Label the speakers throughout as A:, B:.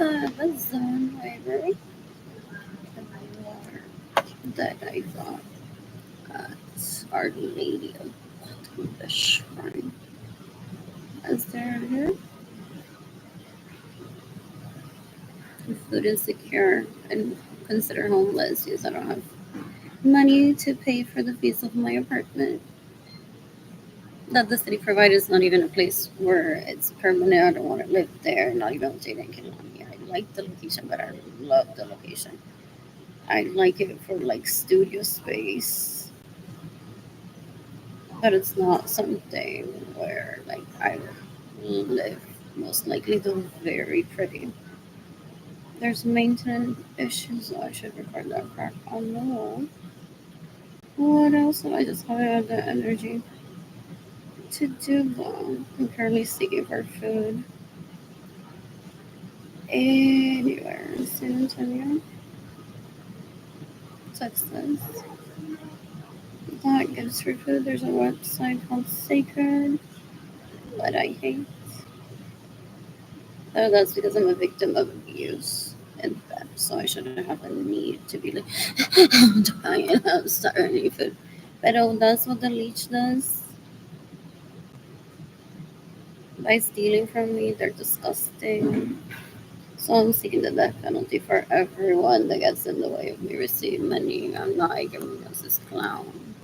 A: Amazon library that I got at Our Lady of the Shrine. Is there here? Food insecure and consider homeless. Yes, I don't have money to pay for the fees of my apartment that the city provides is not even a place where it's permanent. I don't want to live there. Not even with Jada and Kilani. I like the location, but I love the location. I like it for like studio space, but it's not something where like I live. Most likely, though, very pretty. There's maintenance issues. So I should record that part. Oh no. What else? I just haven't had the energy to do that. I'm currently seeking for food anywhere in San Antonio, Texas. That gives free food. There's a website called Sacred that I hate. Oh, that's because I'm a victim of abuse and theft, so I shouldn't have a need to be like, I'm dying, I'm starving food. But oh, that's what the leech does. By stealing from me, they're disgusting. So I'm seeking the death penalty for everyone that gets in the way of me receiving money. I'm not giving us this clown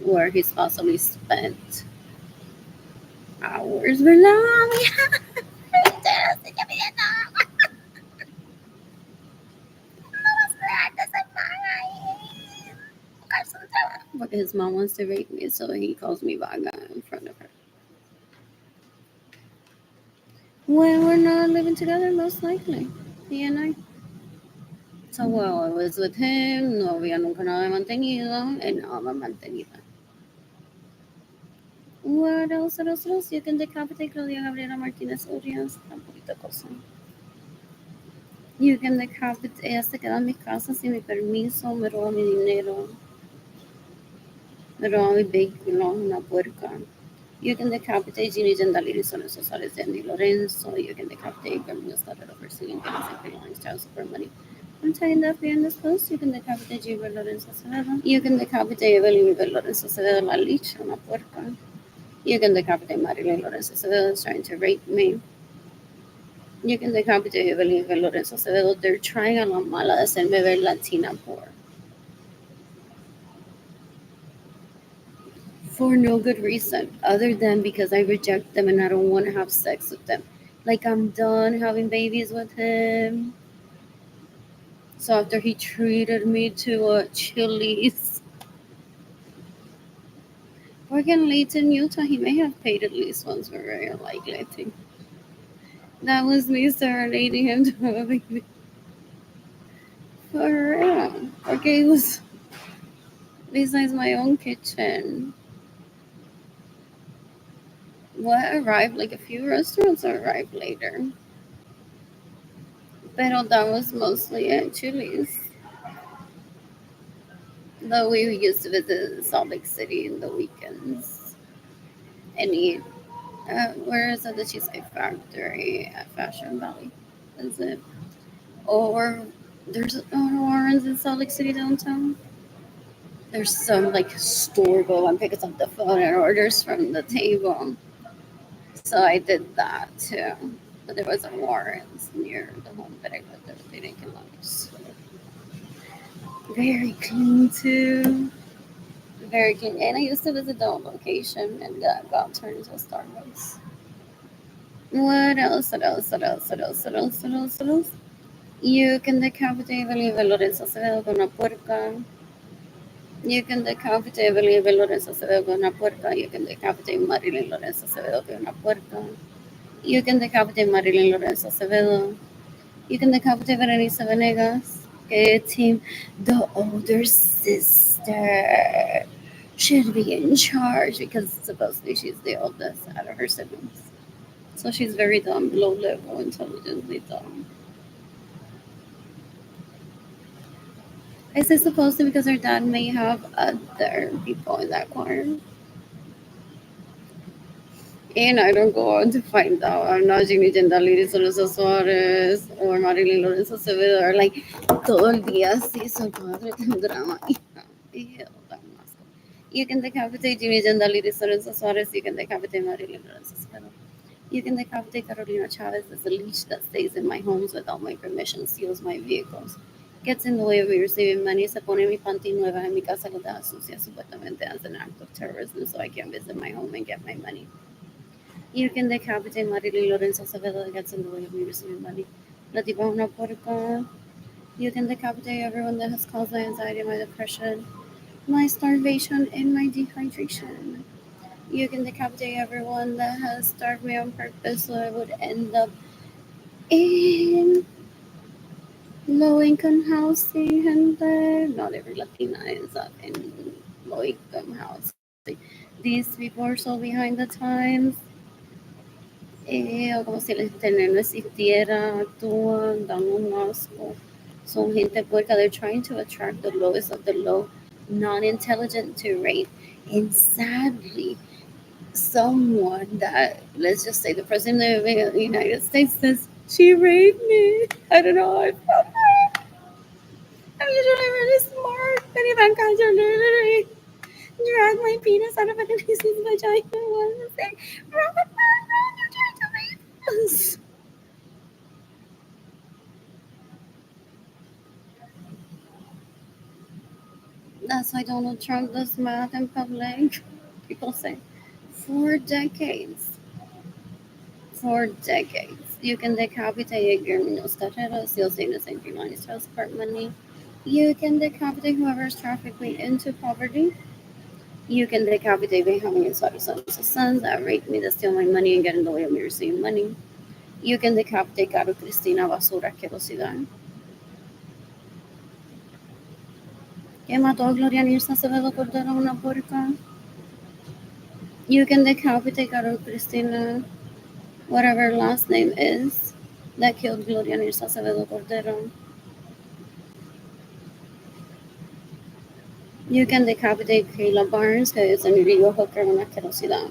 A: where he's possibly spent hours below me. But his mom wants to rape me, so he calls me Vaga in front of her. When we're not living together, most likely, he and I. So while I was with him, no había nunca nada de mantenido, and now I'm mantenida. What else? What else? What else? You can decapitate Claudia Gabriela Martinez Urias. Tan poquita cosa. You can decapitate. Ella se queda en mi casa sin mi permiso, me roba mi dinero, me roba mi vehículo, una puerca. You can decapitate Ginny Gendaliri Sones Sales de Andy Lorenzo. You can decapitate Bermuda started overseeing things and belongs to house for money. I'm telling that behind this post, you can decapitate Gilbert Lorenzo Acevedo. You can decapitate Evelyn Lorenzo Acevedo La Lich, una puerca. You can decapitate Marilyn Lorenzo Acevedo trying to rape me. You can decapitate Evelyn Lorenzo Acevedo. They're trying a la mala de hacerme ver Latina poor. For no good reason other than because I reject them and I don't want to have sex with them. Like I'm done having babies with him. So after he treated me to a Chili's, working late in Utah, he may have paid at least once, but very unlikely, I think. That was me serenading him to have a baby. For real. Okay, it was besides my own kitchen. What arrived? Like a few restaurants arrived later. But that was mostly at Chili's. Though we used to visit Salt Lake City in the weekends and eat. Where is it? The Cheesecake Factory at Fashion Valley. Is it? Or there's Warren's in Salt Lake City downtown. There's some like store go and pick up the phone and orders from the table. So I did that too. But there was a Warren's near the home that I lived there. They didn't get lunch. Very clean too. Very clean. And I used to visit the old location and got turned into a Starbucks. What else? What else? What else? What else? What else? What else? What else? You can decapitate Evelyn Lorenzo Acevedo con una puerca. You can decapitate Evelyn Lorenzo Acevedo con una puerca. You can decapitate Marilyn Lorenzo Acevedo con una puerca. You can decapitate Marilyn Lorenzo Acevedo. You can decapitate Berenice Venegas. Okay, team. The older sister should be in charge because supposedly she's the oldest out of her siblings. So she's very dumb, low level, intelligently dumb. I say supposedly because her dad may have other people in that choir. And I don't go on to find out. I'm not Ginny Gendaliri, Lorenzo Suarez, or Marilyn Lorenzo Acevedo, or like todo el día así, su padre un drama. Ew, damn asco. You can decapitate Ginny Gendaliri, Lorenzo Suarez, you can decapitate Marilyn Lorenzo Acevedo. You can decapitate Carolina Chavez as a leash that stays in my homes without my permission, steals my vehicles, gets in the way of me receiving money, se pone mi panty nueva en mi casa, lo deja sucia supuestamente as an act of terrorism so I can visit my home and get my money. You can decapitate Marilyn Lorenzo Acevedo that gets in the way of me receiving money. La tipa es una puerca. You can decapitate everyone that has caused my anxiety, my depression, my starvation, and my dehydration. You can decapitate everyone that has starved me on purpose so I would end up in low income housing. And not every Latina ends up in low income housing. These people are so behind the times. O como si el internet no existiera, actúan, dan un asco. Son gente puerca. They're trying to attract the lowest of the low, non-intelligent to rape. And sadly, someone that, let's just say the president of the United States says, she raped me. I don't know how I felt. I'm usually really smart, but if I'm kind of literally drag my penis out of a Denise's vagina and say, Robert, you tried to rape us. That's why Donald Trump does math in public. People say, for decades, for decades. You can decapitate Guillermo's carreras, you'll see the same thing on his house part money. You can decapitate whoever's trafficked me into poverty. You can decapitate Benjamin Suarez's sons that raped me, that steal my money and get in the way of me receiving money. You can decapitate Caro Cristina Basura Asquerosidad. Que mató a Gloria Nirsa Acevedo Cordero, una puerca. You can decapitate Caro Cristina, whatever her last name is, that killed Gloria Nirsa Acevedo Cordero. You can decapitate Kayla Barnes, que es an illegal hooker, una asquerosidad.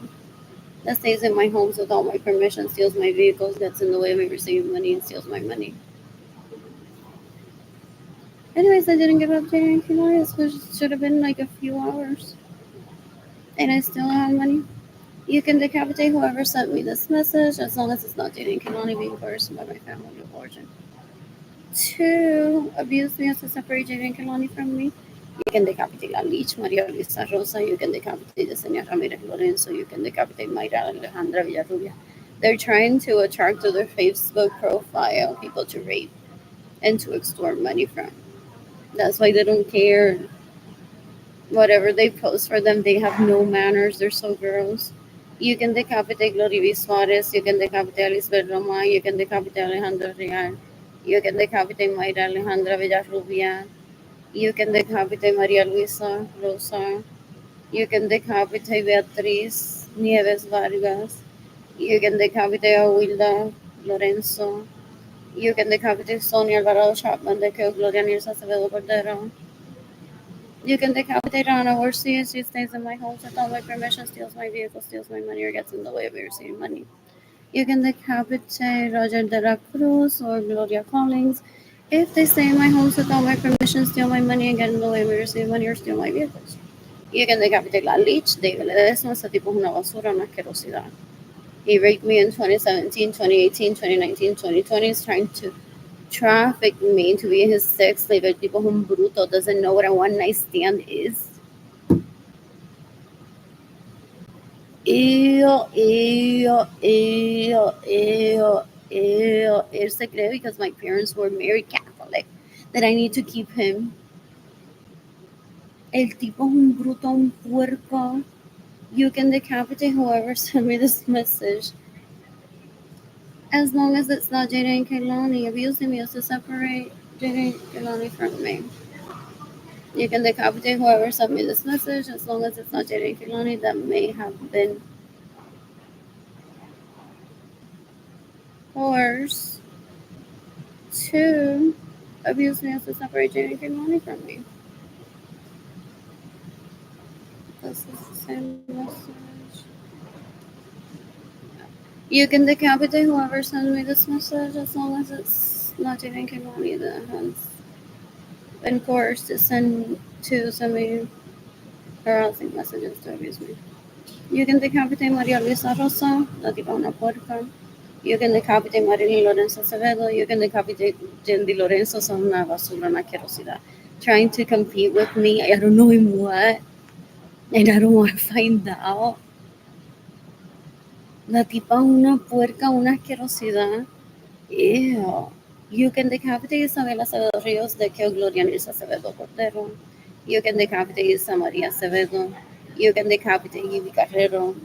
A: That stays in my homes without my permission, steals my vehicles, gets in the way of me receiving money, and steals my money. Anyways, I didn't give up dating Kiloris, which should have been like a few hours. And I still have money. You can decapitate whoever sent me this message as long as it's not dating Kilani being coerced by my family of origin. 2. Abuse me as to separate Jaden Kilani from me. You can decapitate La Lich, Maria Luisa Rosa. You can decapitate the Senor Ramirez Lorenzo. You can decapitate Mayra Alejandra Villarrubia. They're trying to attract to their Facebook profile people to rape and to extort money from. That's why they don't care. Whatever they post for them, they have no manners. They're so gross. You can decapitate Gloria V. Suarez. You can decapitate Lisbeth Roma. You can decapitate Alejandro Real. You can decapitate Mayra Alejandra Villarrubia. You can decapitate Maria Luisa Rosa. You can decapitate Beatriz Nieves Vargas. You can decapitate Awilda Lorenzo. You can decapitate Sonia Alvarado Chapman, de que Gloria Nirsa Acevedo Cordero. You can decapitate Ana Orsi. She stays in my home without my permission, steals my vehicle, steals my money, or gets in the way of me receiving money. You can decapitate Roger de la Cruz or Gloria Collins if they stay in my home without my permission, steal my money, and get in the way of me receiving money, or steal my vehicles. You can decapitate La Lich, David Ledesma. Ese tipo es una basura, una asquerosidad. He raped me in 2017, 2018, 2019, 2020. He's trying to traffic me to be his sex slave. El tipo es un bruto, doesn't know what a one night stand is. Ew, ew, ew, ew, ew. Él se cree because my parents were married Catholic that I need to keep him. El tipo es un bruto, un puerco. You can decapitate whoever sent me this message. As long as it's not Jaden Kailani abusing me to separate Jaden Kailani from me. You can decapitate whoever sent me this message as long as it's not Jaden Kailani that may have been coerced to abuse me to separate Jaden Kailani from me. This is the same message. You can decapitate whoever sends me this message as long as it's not taking money that has been coerced to send me harassing messages to abuse me. You can decapitate Maria Luisa Rosa, la tipa una puerca. You can decapitate Marilyn Lorenzo Acevedo. You can decapitate Jendy Lorenzo, son una basura, una asquerosidad. Trying to compete with me, I don't know in what, and I don't want to find out. La tipa una puerca, una asquerosidad. Ew. You can decapitate Isabela Acevedo Rios de que Gloria Nilsa Acevedo Cordero. You can decapitate Isa Maria Acevedo. You can decapitate Ivy Carrero.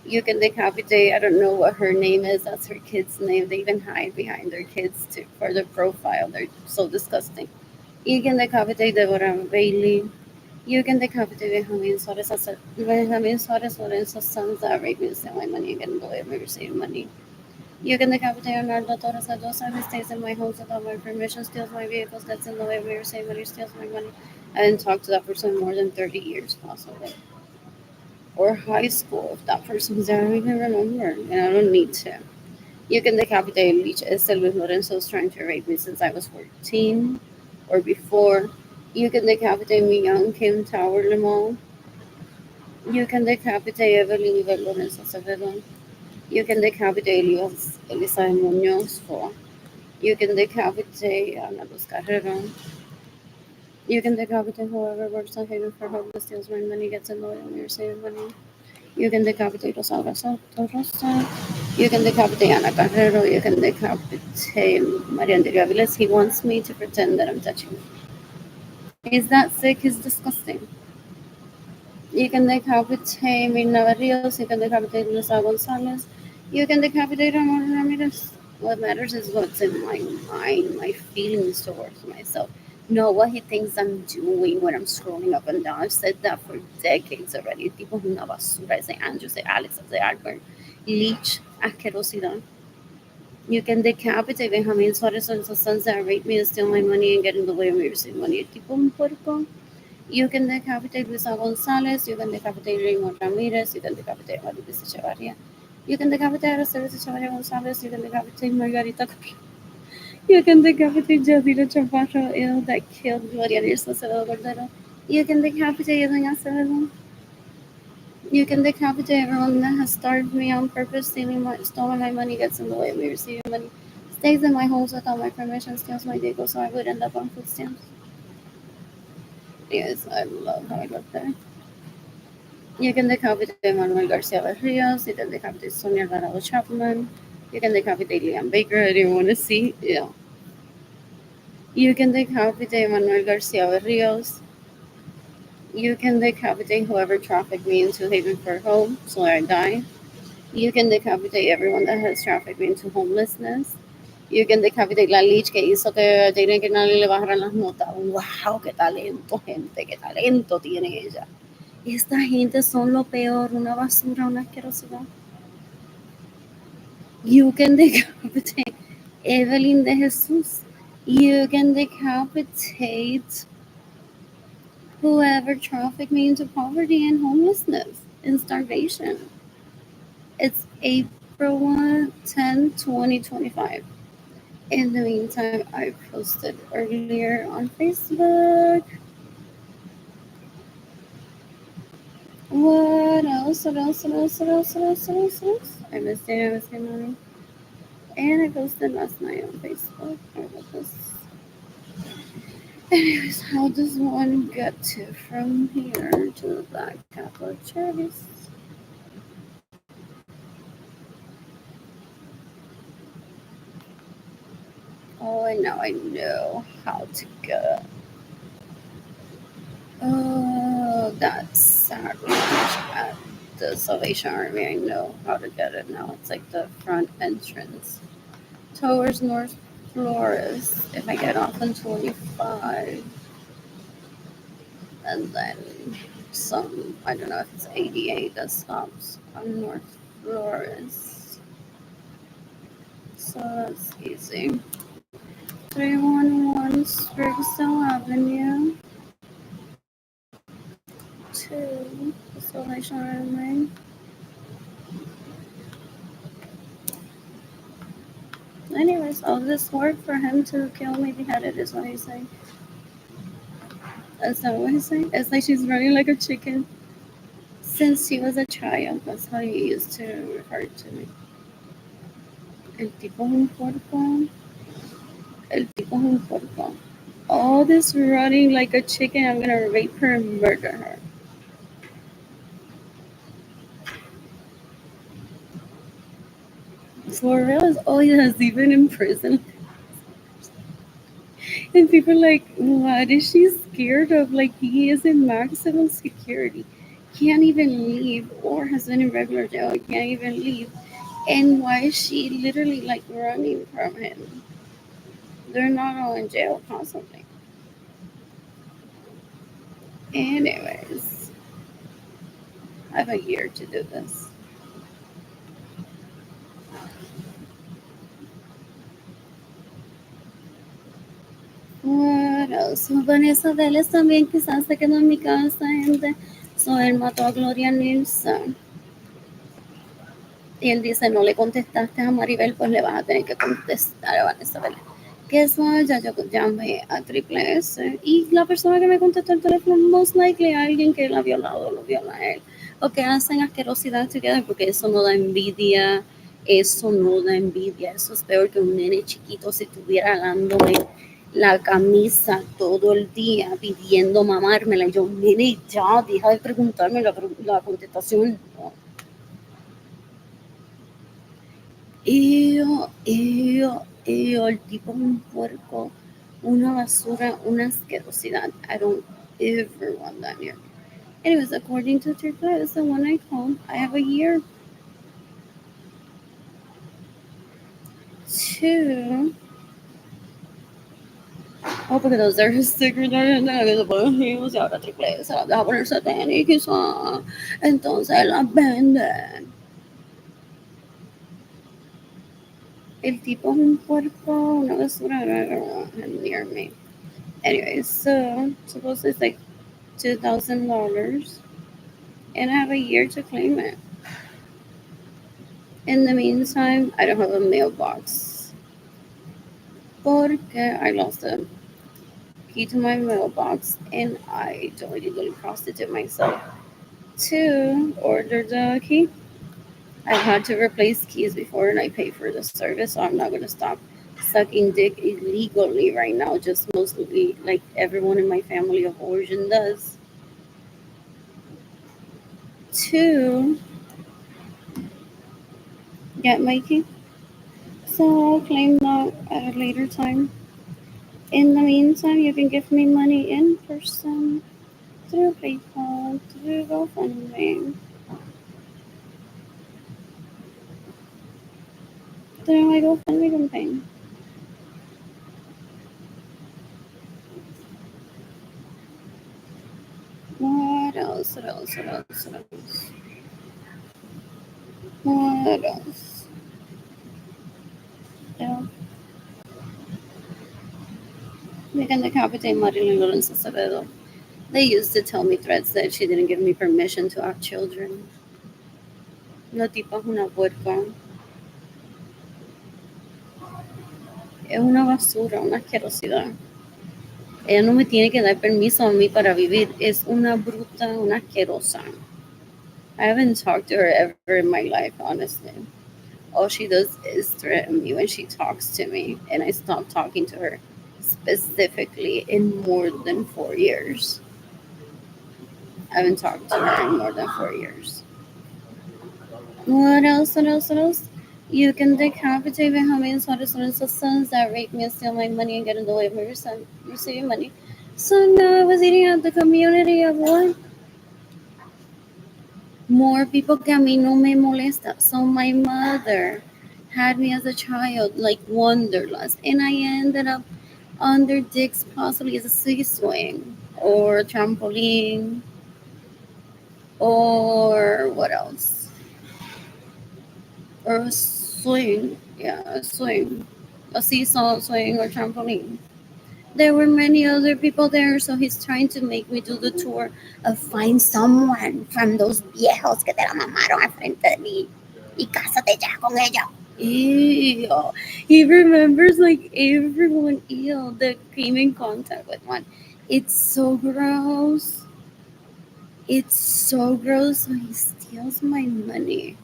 A: You can decapitate, I don't know what her name is, that's her kid's name. They even hide behind their kids for their profile. They're so disgusting. You can decapitate Deborah Bailey. You can decapitate Benjamin Suarez Lorenzo's sons that rape me and steal my money and get in the way of me receiving money. You can decapitate Arnaldo Torres Adosa, who stays in my home without my permission, steals my vehicles, gets in the way of me receiving money, steals my money. I didn't talk to that person in more than 30 years, possibly. Or high school, if that person's there, I don't even remember, and I don't need to. You can decapitate Luis Luis Lorenzo is trying to rape me since I was 14 or before. You can decapitate me, young Kim Tower Limon. You can decapitate Evelyn Iber Lorenzo Acevedo. You can decapitate Elisa Munoz for. You can decapitate Ana Luz Carrero. You can decapitate whoever works on Haven for Homeless, steals my money, gets in the way when you're saving money. You can decapitate Rosalba Soto Rosa. You can decapitate Ana Carrero. You can decapitate Maria Andrea Aviles. He wants me to pretend that I'm touching him. He's that sick, he's disgusting. You can decapitate Mirna Barrios. You can decapitate Luisa Gonzalez. You can decapitate Ramon Ramirez. What matters is what's in my mind, my feelings towards myself. Not what he thinks I'm doing when I'm scrolling up and down. I've said that for decades already. Tipo una basura, ese Andrew, ese Alex, ese Albert. Leech, asquerosidad. You can decapitate Benjamin Suarez and his sons that rape me and steal my money and get in the way of me receiving money. Tipo un puerco. You can decapitate Luisa Gonzalez. You can decapitate Raymond Ramirez. You can decapitate Maribis Echevarria. You can decapitate Aracelis Echevarria Gonzalez. You can decapitate Margarita Correa. You can decapitate Jadira Chaparro, that killed Gloria Nilsa Acevedo Cordero. You can decapitate Elena Acevedo. You can decapitate everyone that has starved me on purpose, stolen my money, gets in the way of me receiving money, stays in my homes without my permission, steals my vehicle so I would end up on food stamps. Yes, I love how I got there. You can decapitate Manuel Garcia Barrios. You can decapitate Sonia Alvarado Chapman. You can decapitate Liam Baker. I didn't want to see. Yeah. You can decapitate Manuel Garcia Barrios. You can decapitate whoever trafficked me into Haven for Hope so I die. You can decapitate everyone that has trafficked me into homelessness. You can decapitate la Lich que hizo que Jaden que nadie le bajaran las notas. ¡Wow! ¡Qué talento, gente! ¡Qué talento tiene ella! Esta gente son lo peor, una basura, una asquerosidad. You can decapitate Evelyn de Jesus. You can decapitate whoever trafficked me into poverty and homelessness and starvation. It's April 10, 2025. In the meantime, I posted earlier on Facebook. What else? What else? What else? What else? What else? What else? What else? I missed it. I missed it. And I posted last night on Facebook. Anyways, how does one get from here to the Black Catholic Charities? Oh, and now I know how to get. Oh, that's sacrilege at the Salvation Army. I know how to get it now. It's like the front entrance towards North Flores. If I get off on 25, and then I don't know if it's 88 that stops on North Flores. So that's easy. 311 Sprigsdale Avenue to the Salvation Army. sacrifice all this work for him to kill me beheaded, is what he's saying. Is that what he's saying? It's like she's running like a chicken. Since she was a child, that's how he used to refer to me. El tipo es un puerco. El tipo es un puerco. All this running like a chicken, I'm gonna rape her and murder her. For real, is all he has even in prison. And people are like, what is she scared of? Like, he is in maximum security. Can't even leave, or has been in regular jail, can't even leave. And why is she literally like running from him? They're not all in jail constantly. Anyways, I have a year to do this. What else? Vanessa Vélez también quizás se quedó en mi casa, gente. So, él mató a Gloria Nilsson. Y él dice, no le contestaste a Maribel, pues le vas a tener que contestar a Vanessa Vélez. Que eso ya yo llamé a Triple S. Y la persona que me contestó el teléfono, most likely alguien que la ha violado, lo viola a él. O que hacen asquerosidad together, porque eso no da envidia. Eso no da envidia. Eso es peor que un nene chiquito si estuviera dándome la camisa todo el día pidiendo mamármela. Y yo, nene, ya, deja de preguntarme la contestación. No. El tipo es un puerco, una basura, una asquerosidad. I don't ever want that here. Anyways, according to Triple, the one I called, I have a year to. Oh, porque those are his stickers. Que se ponen vivos y ahora Triple se las deja ponerse tenis, quizá. Entonces las venden. El tipo es un puerco, una basura. I don't want him near me. Anyways, so suppose it's like $2,000, and I have a year to claim it. In the meantime, I don't have a mailbox porque I lost the key to my mailbox, and I don't illegally prostitute myself to order the key. I've had to replace keys before, and I pay for the service, so I'm not gonna stop sucking dick illegally right now. Just mostly like everyone in my family of origin does. To get my key. So I'll claim that at a later time. In the meantime, you can give me money in person through PayPal, through GoFundMe, through my GoFundMe campaign. What else? What else? What else? What else? What else? Yeah. You can decapitate Marilyn Lawrence Acevedo. They used to tell me threats that she didn't give me permission to have children. La tipa es una puerca. Es una basura, una asquerosidad. Ella no me tiene que dar permiso a mí para vivir. Es una bruta, una asquerosa. I haven't talked to her ever in my life, honestly. All she does is threaten me when she talks to me, and I stopped talking to her specifically in more than 4 years. I haven't talked to her in more than 4 years. What else? What else? What else? You can decapitate Benjamin Suarez's sons that rape me and steal my money and get in the way of me receiving money. So now I was eating at the community of what? More people que a mí no me molesta. So my mother had me as a child like wanderlust, and I ended up under Dick's possibly as a sea swing or a trampoline or what else? Or a swing. Yeah, a swing. A seesaw swing or trampoline. There were many other people there, so he's trying to make me do the tour of find someone from those viejos que te la mamaron al frente de mí y cásate ya con ellos. Ew. He remembers like everyone ill that came in contact with one. It's so gross. It's so gross when he steals my money.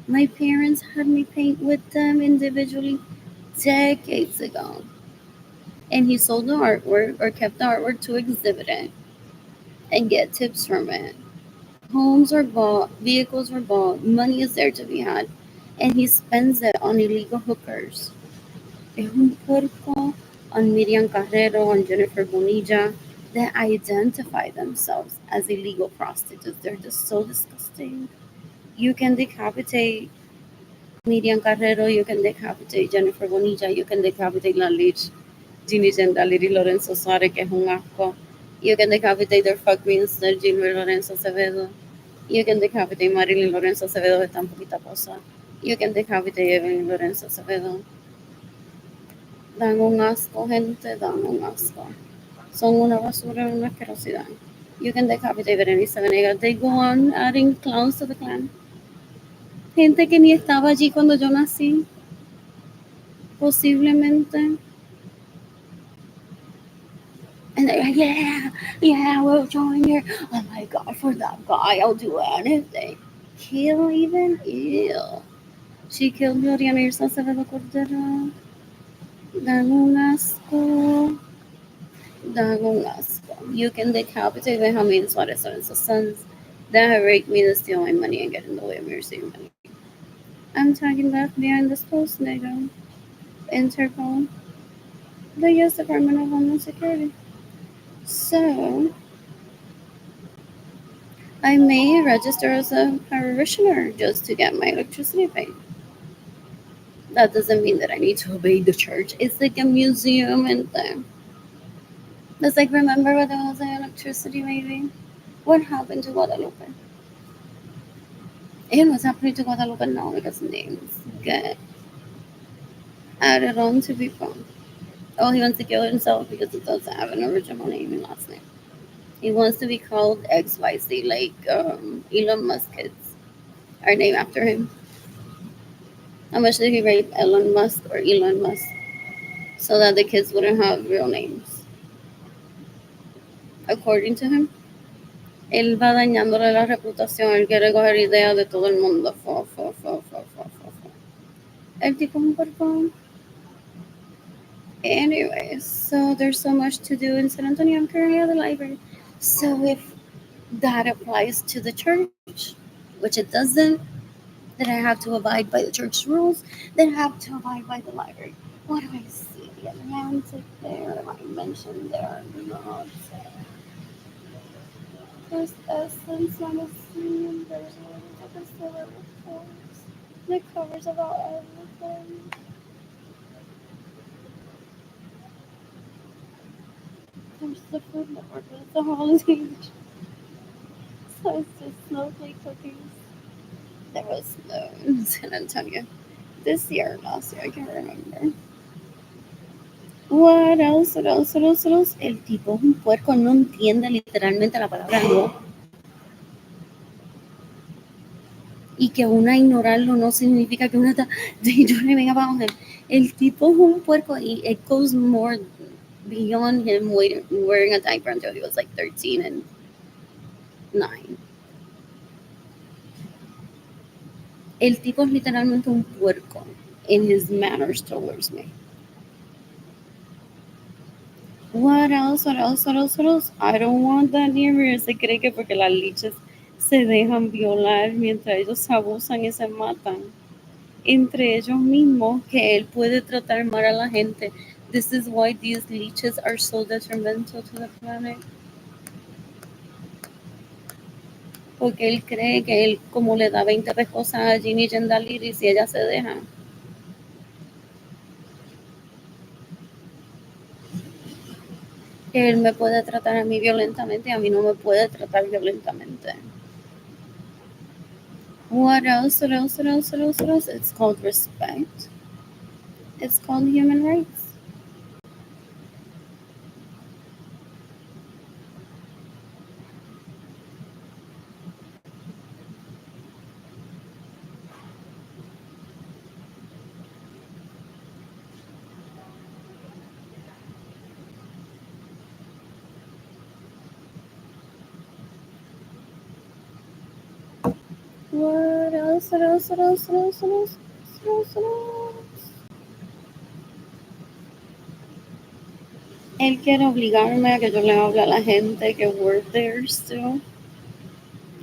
A: My parents had me paint with them individually decades ago. And he sold the artwork or kept the artwork to exhibit it and get tips from it. Homes are bought, vehicles were bought, money is there to be had, and he spends it on illegal hookers. Es un puerco on Miriam Carrero, on Jennifer Bonilla, that identify themselves as illegal prostitutes. They're just so disgusting. You can decapitate Miriam Carrero, you can decapitate Jennifer Bonilla, you can decapitate La Lich, Ginny Gendaliri, Lorenzo Suarez, que es un asco. You can decapitate their fuck minister, Gilbert Lorenzo Acevedo. You can decapitate Marilyn Lorenzo Acevedo, de tan poquita cosa. You can decapitate Evelyn Lorenzo Acevedo. Dan un asco, gente, dan un asco. Son una basura, una asquerosidad. You can decapitate Berenice Venegas. They go on adding clowns to the clan. Gente que ni estaba allí cuando yo nací, posiblemente. And they're like, yeah, we'll join here. Oh my god, for that guy, I'll do anything. Kill even? Ew. She killed Gloriana Irsa Acevedo Cordero. Dan un asco. Dan un asco. You can decapitate Benjamin Suarez Lorenzo's sons that have raped me to steal my money and get in the way of me receiving money. I'm tagging back behind this post, NATO. Interpol. The U.S. Department of Homeland Security. So, I may register as a parishioner just to get my electricity paid. That doesn't mean that I need to obey the church. It's like a museum and thing. It's like, remember when there was an electricity maybe? What happened to Guadalupe? And what's happening to Guadalupe now because names get added on to people. Oh, he wants to kill himself because he doesn't have an original name and last name. He wants to be called XYZ, like Elon Musk kids are named after him. How much did he rape Elon Musk or Elon Musk so that the kids wouldn't have real names? According to him, él va dañándole la reputación, él quiere coger ideas de todo el mundo. El tipo es un porcón. Anyways, so there's so much to do in San Antonio. I'm currently at the library. So if that applies to the church, which it doesn't, then I have to abide by the church rules, then I have to abide by the library. What do I see? The Atlantic there, am I mentioned there? No. There's Essence, Magazine, there's a little bit of Distiller Reports. The covers about everything. There's the Food Network, but it's a holiday. So it's just snowflake cookies. There was snow in San Antonio this year or last year, I can't remember. What else? What else? What else? What else? El tipo es un puerco, no entiende literalmente la palabra no. Y que una ignorarlo no significa que una está daydreaming about him. El tipo es un puerco y it goes more beyond him wearing a diaper until he was like 13 and 9. El tipo es literalmente un puerco in his manners towards me. What else? What else? What else? What else? I don't want that near me. Se cree que porque las lichas se dejan violar mientras ellos se abusan y se matan entre ellos mismos, que él puede tratar mal a la gente. This is why these leeches are so detrimental to the planet. Porque él cree que él, como le da 20 pescosas a Ginny Gendaliri si ella se deja. Que él me puede tratar a mí violentamente y a mí no me puede tratar violentamente. What else? What else? What else? What else? What else? It's called respect. It's called human rights. What else? What else? What else? What else? What else? What else? What else? Él quiere obligarme a que yo le hable a la gente que work there still.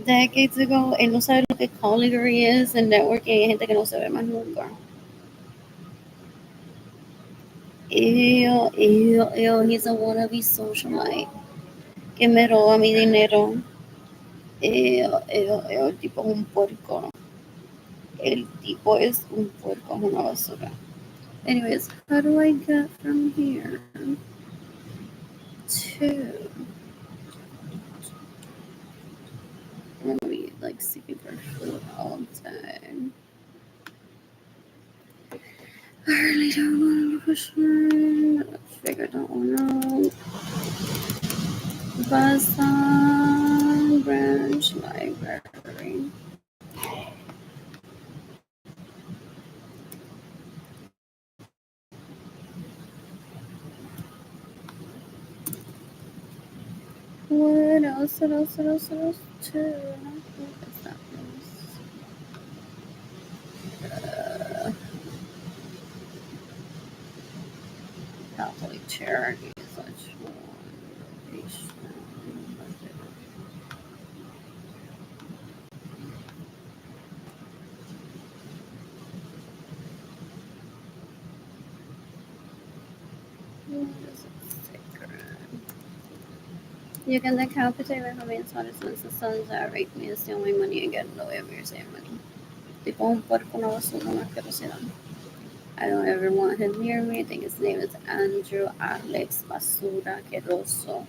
A: Decades ago, él no sabe lo que colleaguery is en networking. Hay gente que no se ve más nunca. He's a wannabe socialite que me roba mi dinero. El tipo es un puerco. El tipo es un puerco, es una basura. Anyways, how do I get from here to... I'm gonna be like seeking for food all day. I really don't want to push my... Figured that one out. Basan Branch Library. What else? What else? What else? What else? Too. What is that? Catholic Charity, such one location. What is it? You can decapitate my remains since the sons that rape me and steal my money and get in the way of your saving money. Tipo un puerco, una basura, una asquerosidad. I don't ever want him near me. I think his name is Andrew Alex Basura Queroso.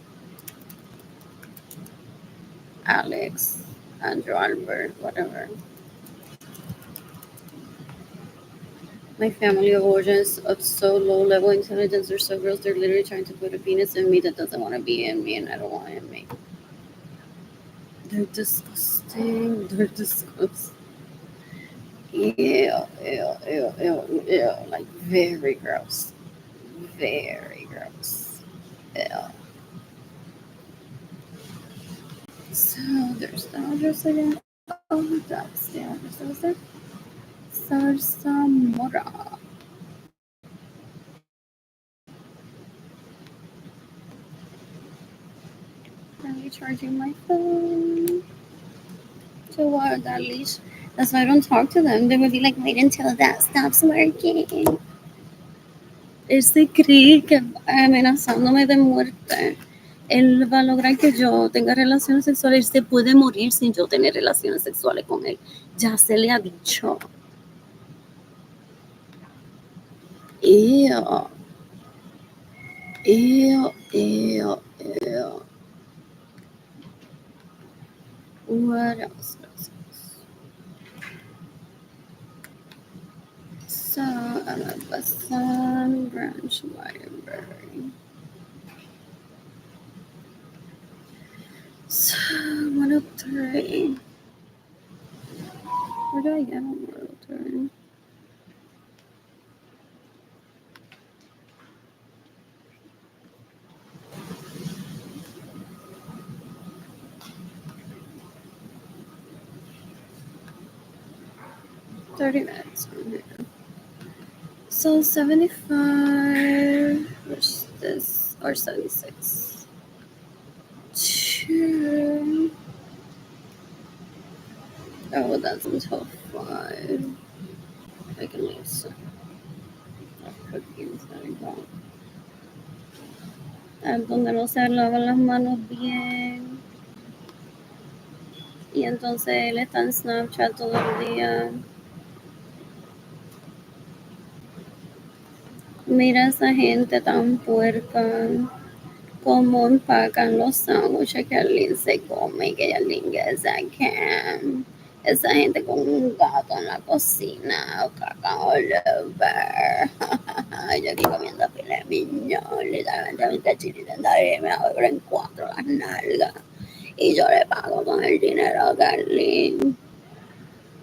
A: Alex, Andrew Albert, whatever. My family of origins of so low level intelligence, they're so gross, they're literally trying to put a penis in me that doesn't want to be in me, and I don't want it in me. They're disgusting. They're disgusting. Ew, ew, ew, ew, ew. Like, very gross. Very gross. Ew. So, there's the address again. Oh, that's the address. What was it? Zarzamola. Are you charging my phone? To what? That leash? That's why I don't talk to them. They would be like, wait until that stops working. Él se cree que amenazándome de muerte, él va a lograr que yo tenga relaciones sexuales. Él se puede morir sin yo tener relaciones sexuales con él. Ya se le ha dicho. Ew. Ew, ew, ew. What else? So, I'm at Basan Branch Library. So, 103. Where do I get on 103? $30 from here. So 75 versus this, or 76. 2. Oh, that's until 5. I can leave some cookies. There we go. Donde no se lavan las manos bien. Y entonces él está en Snapchat todo el día. Mira esa gente tan puerca. Cómo empacan los sándwiches que alguien se come, que alguien gets a can. Esa gente con un gato en la cocina, caca all over. Yo aquí comiendo filet mignon, literalmente mi cachilita y me abro en 4 las nalgas. Y yo le pago con el dinero que Arlene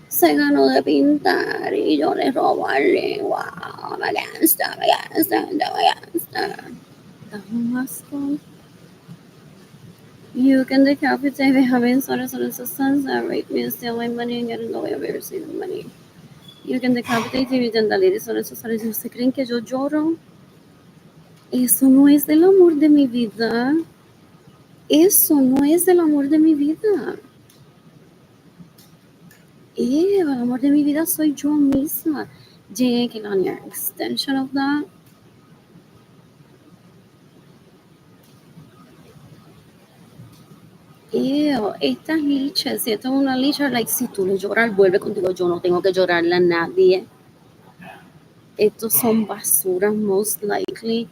A: se ganó de pintar y yo le robo a Arlene. Wow, me cansa, me cansa, me cansa. Da un asco. You can decapitate me having sons that rape me and steal my money and get in the way of me receiving money. You can decapitate me and dalir sons. ¿Ustedes creen que yo lloro? Eso no es del amor de mi vida. Eso no es el amor de mi vida. El amor de mi vida soy yo misma. Jane Kelani, an extension of that. Ew, estas lichas, si esto es una licha, like, si tú le lloras, vuelve contigo. Yo no tengo que llorarle a nadie. Estos son basuras, most likely.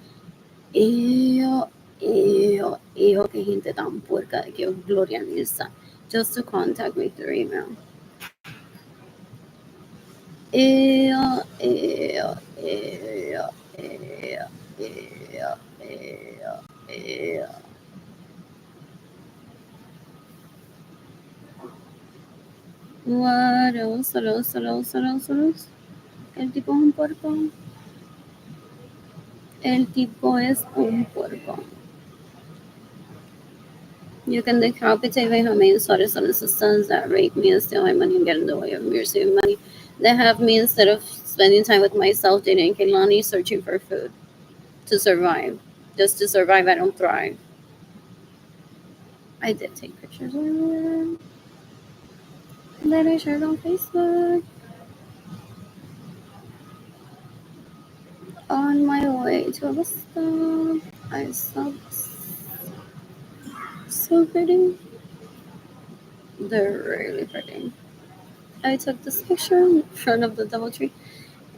A: Ew, ew, ew, qué gente tan puerca de que Gloria Nilsa. Just to contact me through email. Ew, ew, ew, ew, ew, ew, ew. What else? What else? What else? What else? What else? El tipo es un puerco. El tipo es un puerco. You can decapitate my homies, sons and sons that rape me and steal my money and get in the way of me receiving money. They have me instead of spending time with myself, dating Kehlani, searching for food to survive. Just to survive, I don't thrive. I did take pictures earlier. Then I shared on Facebook. On my way to a bus stop, I saw this. So pretty. They're really pretty. I took this picture in front of the DoubleTree.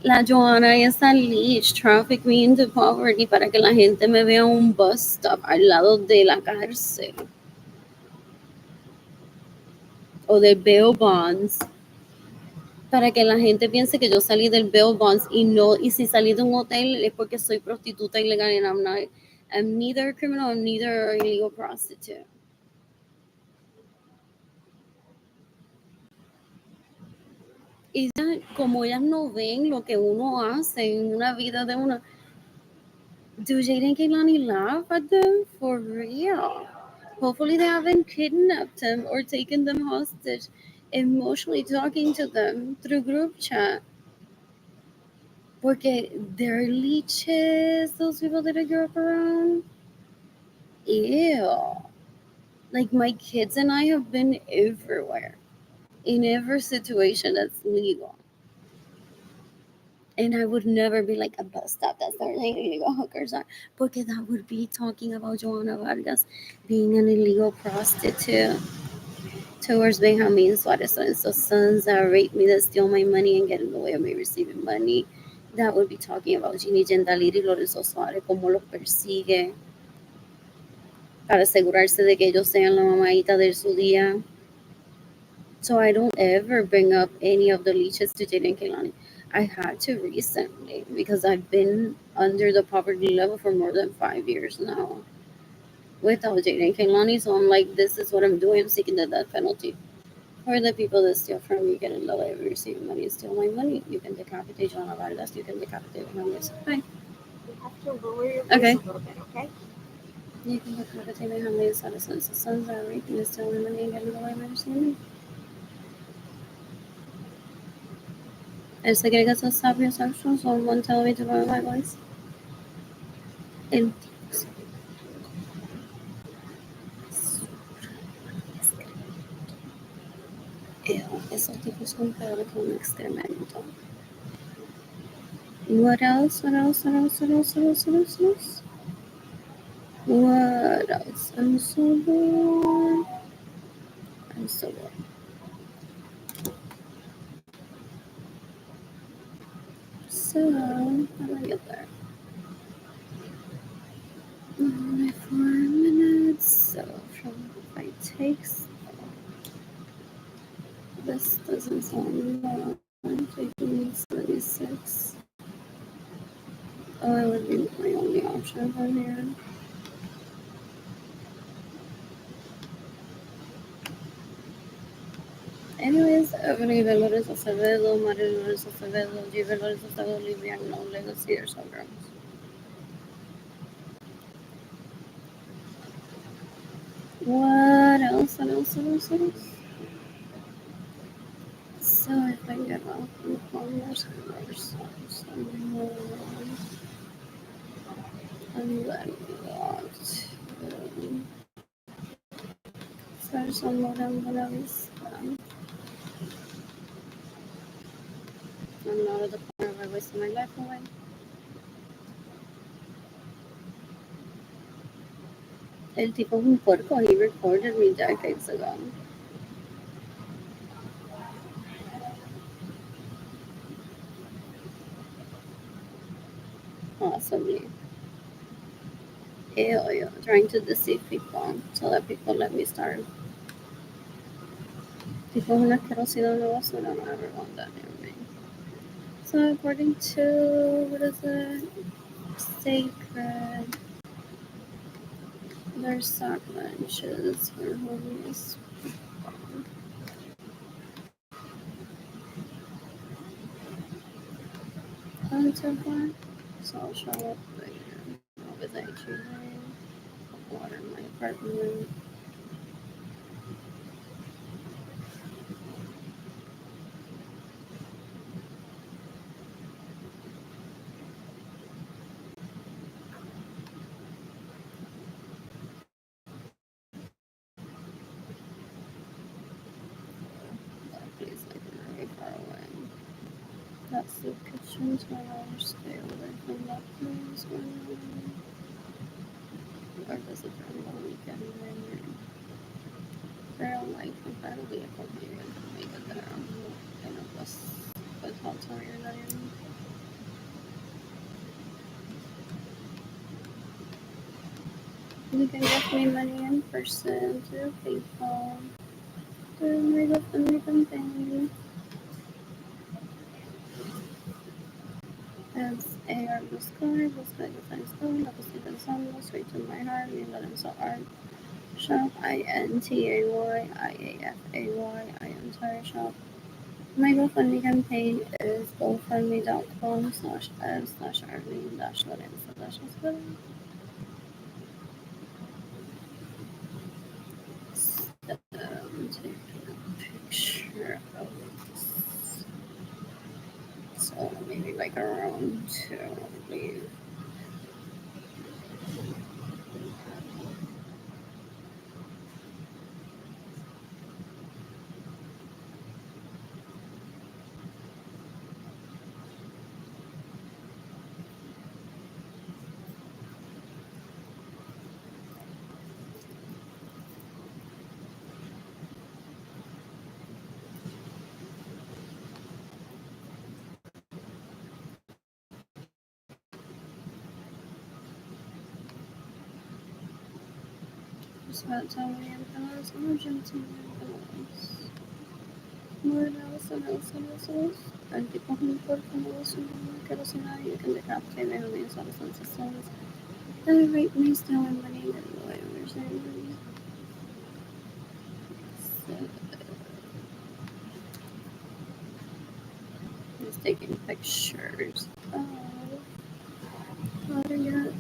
A: La Joana y esa leech traffic me into poverty para que la gente me vea un bus stop al lado de la cárcel. O del bail bonds. Para que la gente piense que yo salí del bail bonds y no, y si salí de un hotel es porque soy prostituta ilegal and I'm neither a criminal, I'm neither an illegal prostitute. Y como ellas no ven lo que uno hace en una vida de una, do Jade and Kehlani laugh at them? For real. Hopefully they haven't kidnapped them or taken them hostage, emotionally talking to them through group chat. Porque they're leeches, those people that I grew up around. Ew. Like, my kids and I have been everywhere. In every situation that's legal. And I would never be like a bus stop that's where like illegal hookers are. Because that would be talking about Joanna Vargas being an illegal prostitute towards Benjamin Suarez and so sons that rape me, that steal my money and get in the way of me receiving money. That would be talking about Ginny Gendalir y Lorenzo Suárez, cómo los persigue para asegurarse de que ellos sean la mamadita de su día. So I don't ever bring up any of the leeches to Jaden Kehlani. I had to recently because I've been under the poverty level for more than 5 years now without Jaden Kehlani. So I'm like, this is what I'm doing. I'm seeking the death penalty. For the people that steal from me, get in the way of receiving money and steal my money. You can decapitate Joanna Vargas. You can decapitate James. Bye.
B: You have to lower your voice a little bit, okay?
A: You can decapitate my James. Sons are raping and stealing money and get in the way of receiving money. El secreto to stop your actions. Someone tell me to lower my voice. El esos tipos son peores que un excremento. What else? What else? What else? What else? What else? What else? What else? What else? I'm so bored. I'm so bored. So, how do I get there? Only 4 minutes. So, from 5 takes. This doesn't sound long. Taking 76. Oh, it would be my only option from here. Anyways, Ebony Valores Acevedo, Mario Valores Acevedo, G. Valores Acevedo, Livia, no legacy or syndromes. What else? What else? What else? What else? So if I get off in commerce, and then what? First on what I'm gonna be spent. I'm not at the point where I wasted my life away. El tipo es un puerco. He recorded me decades ago. Possibly. Ew, trying to deceive people to let people let me starve. Tipo es una asquerosidad de basura. I don't ever want that near me. So according to, what is it? Sacred. There's sock benches for homeless people. So far. So I'll show up later. With HEA. Water in my apartment. That place like very far away. That's the kitchen, so I'll rather stay away from that place. Or visit during the weekend. Girl, like, if I had a vehicle, maybe I could make it there. I'm kind of less, but how tired I am. You can give me money in person to PayPal. To my GoFundMe campaign. As AR Buscar Defense Code, la estoy pensando, straight to my heart, mi Lorenzo Art Shop, INTAYIAFAY, Entire Shop. My GoFundMe campaign is gofundme.com/s/Arlene-Lorenzo-. I'm taking a picture of this. So maybe like around 2, I believe. Just about $10 million, Argentinian bills. What else? What else? What else? What else? El tipo es un puerco, no es una querosina. You can decapitate me, me son sensaciones. The rape me stealing money, didn't really understand. So, he's taking pictures of Claudia.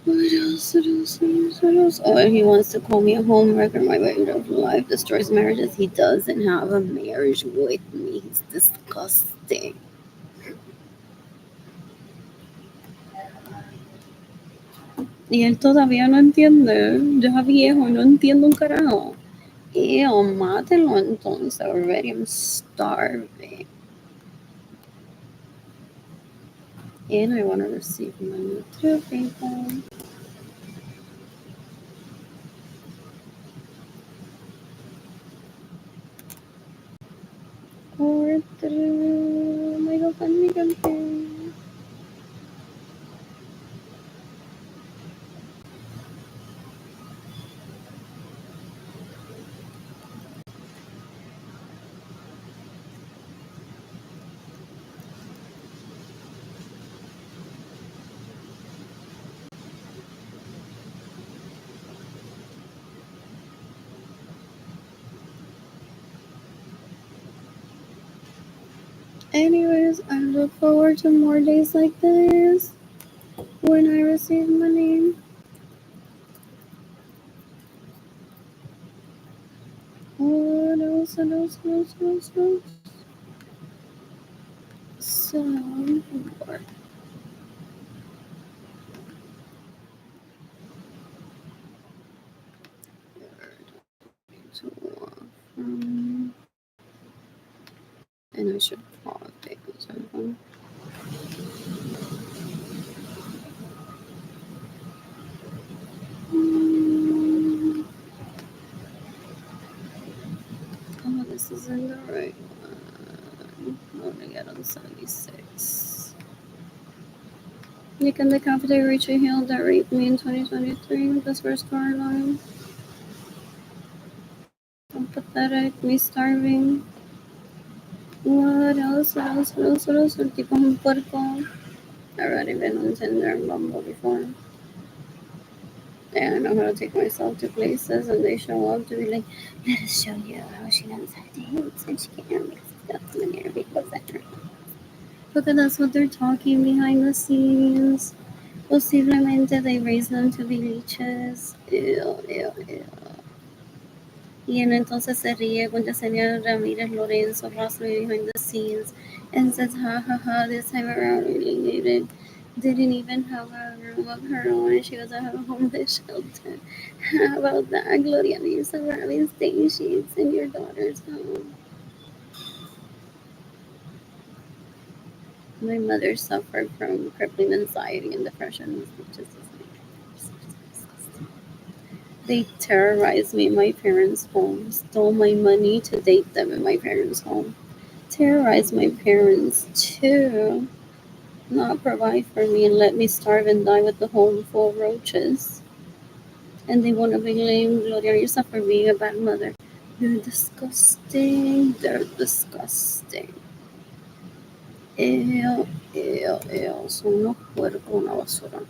A: What else? What else? What else? What else? Oh, and he wants to call me a homewrecker. My way of life destroys marriages. He doesn't have a marriage with me. He's disgusting. Y él todavía no entiende. Ya viejo, no entiendo un carajo. Ew, mátelo entonces. Already I'm starving. And I want to receive money too, people. Or through my GoFundMe campaign. Anyways, I look forward to more days like this when I receive money. What else? What else? What else? What else? What else? So, more. And I should pause because oh, this isn't the right one. I'm gonna get on 76. Nick and the cafeteria reach a hill that raped me in 2023. This first car line. I'm pathetic. Me starving. What else? What else? What else? What else? El tipo es un puerco. I've already been on Tinder and Bumble before. And I know how to take myself to places, and they show up to be like, let us show you how she knows how to dance, and she can't mix stuff in there because Look at that's what they're talking behind the scenes. Posiblemente they raise them to be leeches. Ew, ew, ew. Y en entonces se ríe con Yesenia Ramírez Lorenzo Rossley behind the scenes and says, ha ha ha, this time around really didn't even have a room of her own and she was at a homeless shelter. How about that, Gloria Lisa, we're having stain sheets in your daughter's home. My mother suffered from crippling anxiety and depression. They terrorized me in my parents' home, stole my money to date them in my parents' home, terrorized my parents too, not provide for me and let me starve and die with the home full of roaches. And they want to blame Gloria Risa for being a bad mother. They're disgusting. They're disgusting. Ew, ew, ew. Son unos puercos, una basura.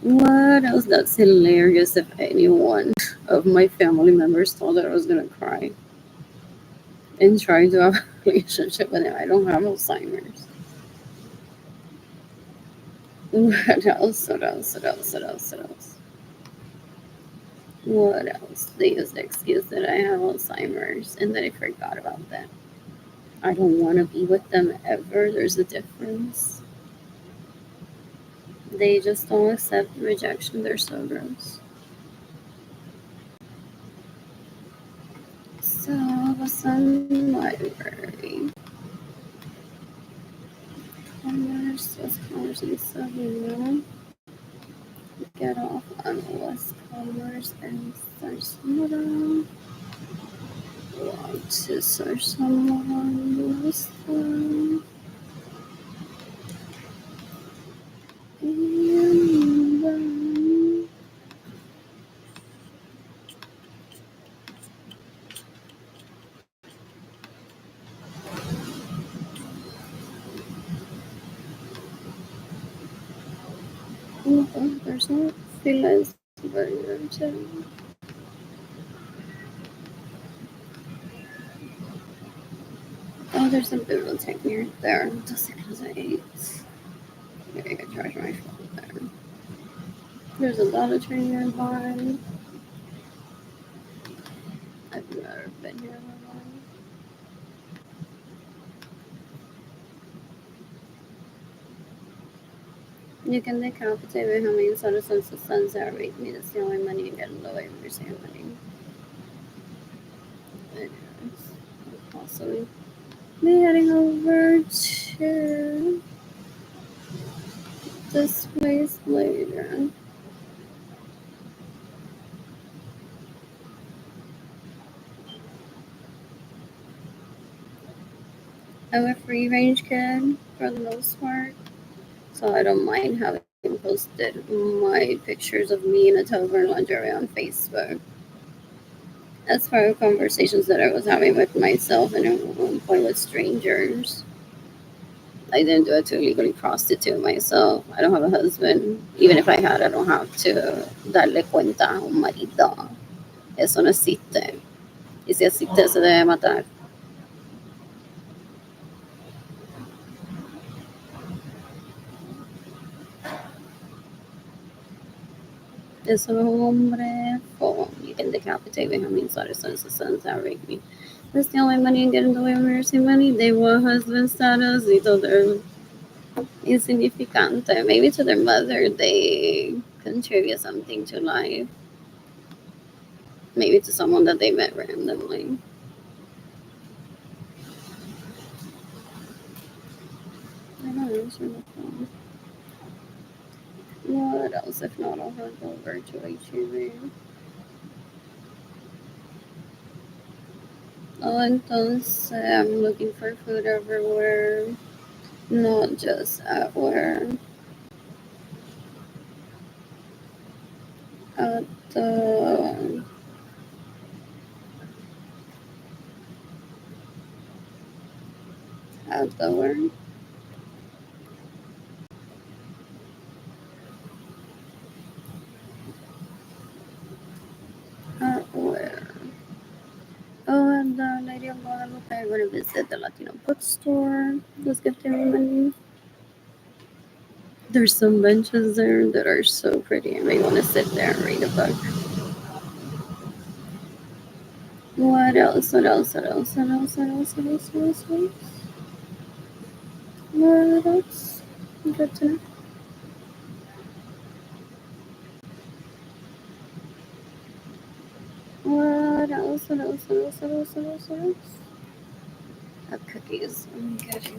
A: What else? That's hilarious if anyone of my family members thought that I was gonna cry and try to have a relationship with him. I don't have Alzheimer's. What else? What else? What else? What else? What else? What else? They use the excuse that I have Alzheimer's and that I forgot about them. I don't want to be with them ever. There's a difference. They just don't accept rejection. They're so gross. So, the Sun Library. Commerce, West Commerce and Savina. Get off on West Commerce and Sarasota. Want to search someone West and there's no freelance version. Oh, there's a bibliothèque near there. Just because I ate. Maybe I could charge my phone there. There's a Dollar Tree nearby. I've never been here in my life. You can decapitate with how many citizens the sunset rate me to steal my money and get in the way of your ceremony. Anyways, I'll possibly be heading over to this place later. I'm a free range kid for the most part, so I don't mind having posted my pictures of me in a toga and lingerie on Facebook. As part of conversations that I was having with myself and at one point with strangers. I didn't do it to legally prostitute myself. I don't have a husband. Even if I had, I don't have to darle cuenta a un marido. Eso no existe. Y si existe, se debe matar. Eso es un hombre full. You can decapitate me. How many daughters, sons, and sons that rape me? They steal my money and get in the way of mercy money. They want husband status. Y todo they're insignificant. Maybe to their mother they contribute something to life. Maybe to someone that they met randomly. I don't answer the phone. What else if not I'll head over to HEB? Oh, entonces I'm looking for food everywhere, not just at work. At the work. At where? Oh, and the Lady of Guadalupe. I'm gonna visit the Latino bookstore. Let's get their money. There's some benches there that are so pretty. I may want to sit there and read a book. What else? What else? What else? What else? What else? What else? What else? What else? What else? Good to know. What else? What else? What else? What else? What else? What else? Cookies. I'm getting.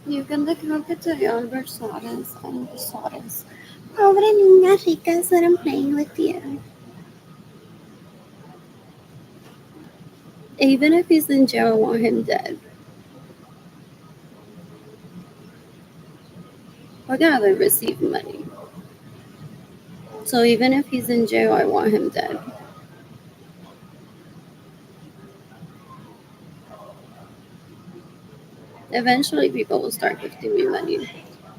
A: You can decapitate Albert Suarez and Suarez. Pobre niña rica that I'm playing with you. Even if he's in jail, I want him dead. I gotta receive money. So even if he's in jail, I want him dead. Eventually, people will start gifting me money.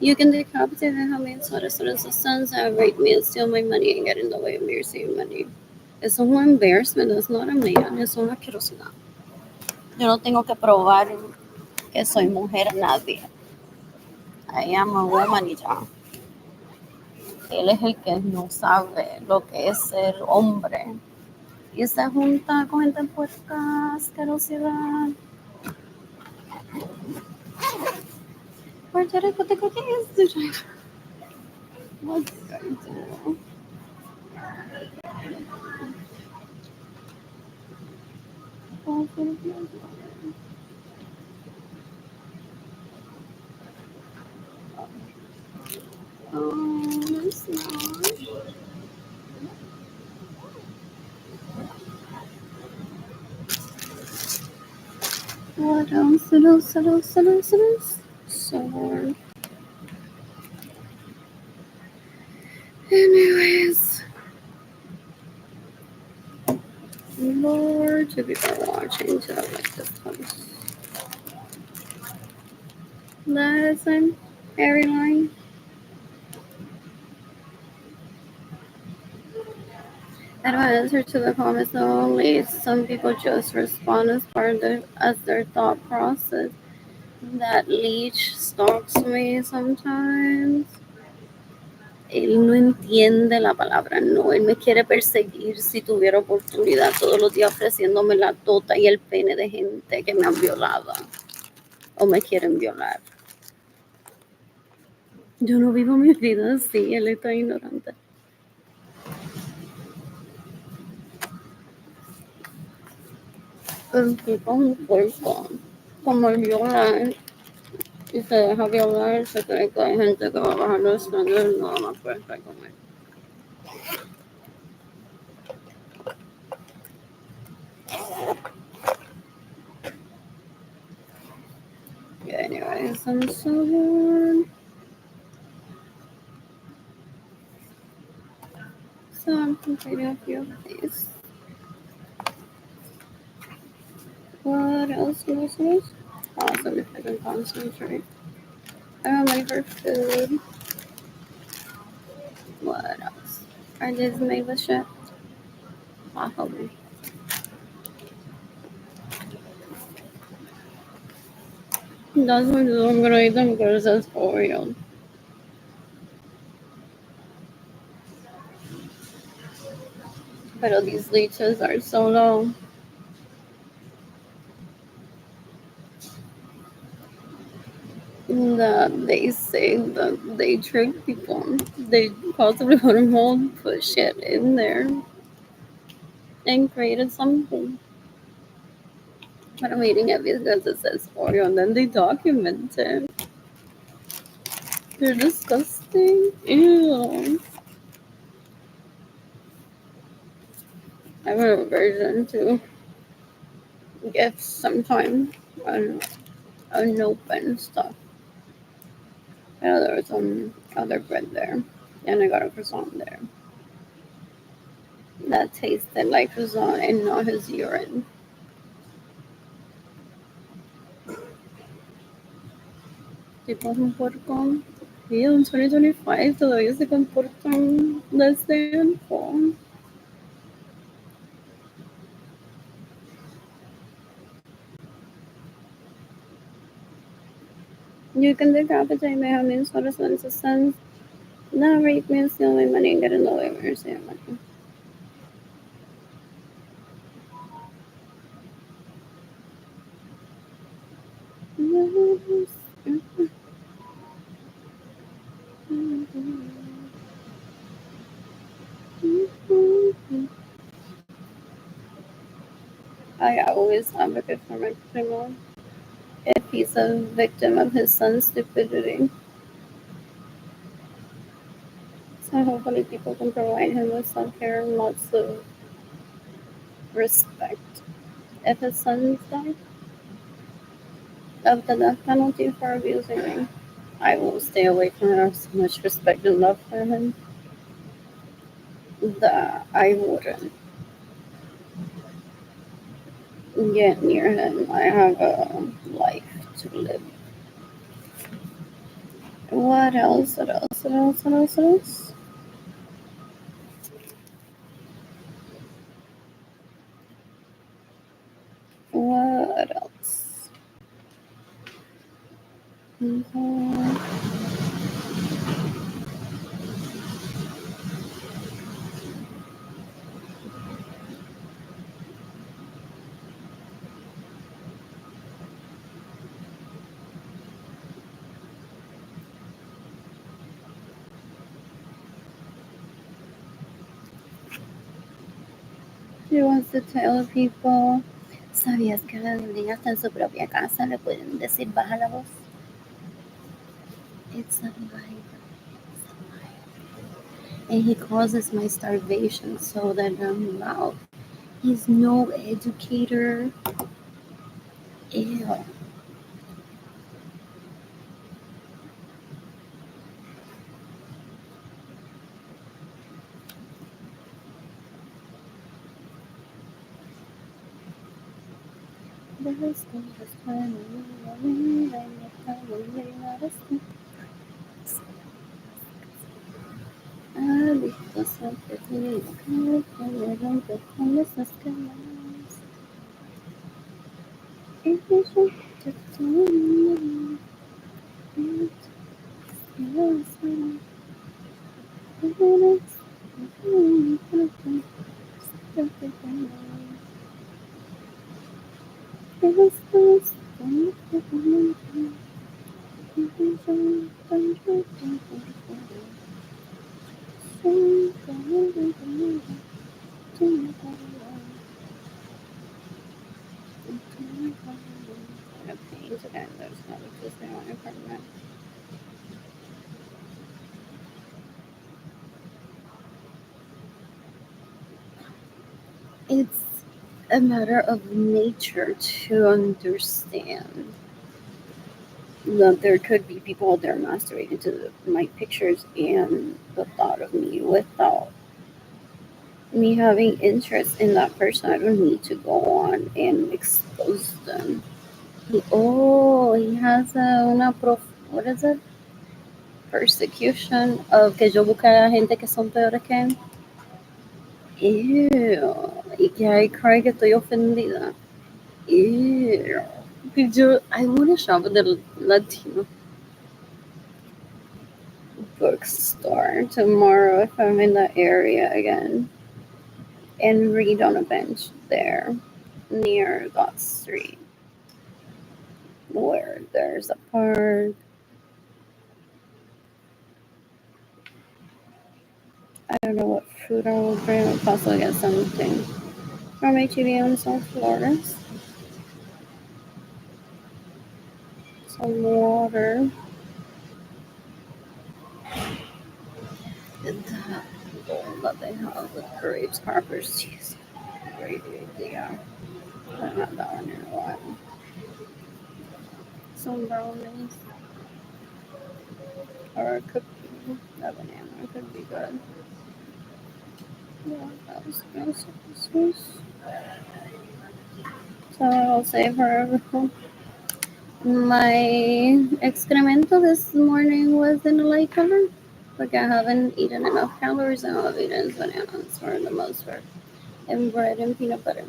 A: You can decapitate how many Suarez sons that rape me and steal my money and get in the way of me receiving money. Eso es un embarrassment. That's not a man. Eso es una asquerosidad. Yo no tengo que probar que soy mujer a nadie. I am a woman y ya. Él es el que no sabe lo que es ser hombre. Y se junta con gente puerca, asquerosidad. Puerto Rico te cookies. What's going to Oh, it's not. What else? What else? What else? What else? What else? Sword. Anyways, Lord, two people are watching, so I like this place. Listen, everyone. I don't answer to the comments only. Some people just respond as part of as their thought process. That leech stalks me sometimes. Él no entiende la palabra no. Él me quiere perseguir si tuviera oportunidad todos los días ofreciéndome la tota y el pene de gente que me han violado o me quieren violar. Yo no vivo mi vida así. Él está ignorante. El tipo es un puerco. Como el violar y se deja violar, se cree que hay gente que va a bajar los estándares, nada más por estar con él. Anyways, I'm so bored. So I'm completing a few of these. What else? What else? Awesome if I can concentrate. I'm ready for food. What else? I just made the shit. Awful. That's what I'm gonna eat them because it's Oreo. But these leeches are so low. That they say that they trick people. They possibly put them all, put shit in there and created something. But I'm eating it because it says Oreo and then they document it. They're disgusting. Ew. I have an aversion to gifts sometimes. Unopened stuff. I know there was some other bread there. And I got a croissant there. That tasted like croissant and not his urine. Tipo un puerco. Y en 2025 todavía se comportan less than full. You can decapitate me, I mean, sort of sense of sense. Not rape me, steal my money, and get in the way of mercy and money. I always advocate for my primo if he's a victim of his son's stupidity. So hopefully people can provide him with self-care and lots of respect. If his son died of the death penalty for abusing me, I will stay away from him. I have so much respect and love for him that I wouldn't get near him. I have a life to live. What else? What else? What else? What else? What else? What else? She wants to tell people. ¿Sabías que las niñas hasta en su propia casa le pueden decir baja la voz? It's a lie. And he causes my starvation so that I'm loud. He's no educator. Ew. It's a matter of nature to understand that there could be people out there masturbating to my pictures and the thought of me without me having interest in that person. I don't need to go on and expose them. He has what is it? Persecution of que yo busque a gente que son peores que él. Ew. Y que I cry que estoy ofendida. Ew. I want to shop at the Latino bookstore tomorrow if I'm in that area again and read on a bench there near Dot Street where there's a park. I don't know what food I will bring. I'll possibly get something from HEB on South Flores. Some water. And that bowl that they have with grapes, Harper's cheese. Great idea. I haven't had that one in a while. Some brownies. Or a cookie. A banana could be good. Yeah, that was nice. So I'll save her everything. My excremento this morning was in a light color. Like I haven't eaten enough calories and all I've eaten is bananas for the most part. And bread and peanut butter.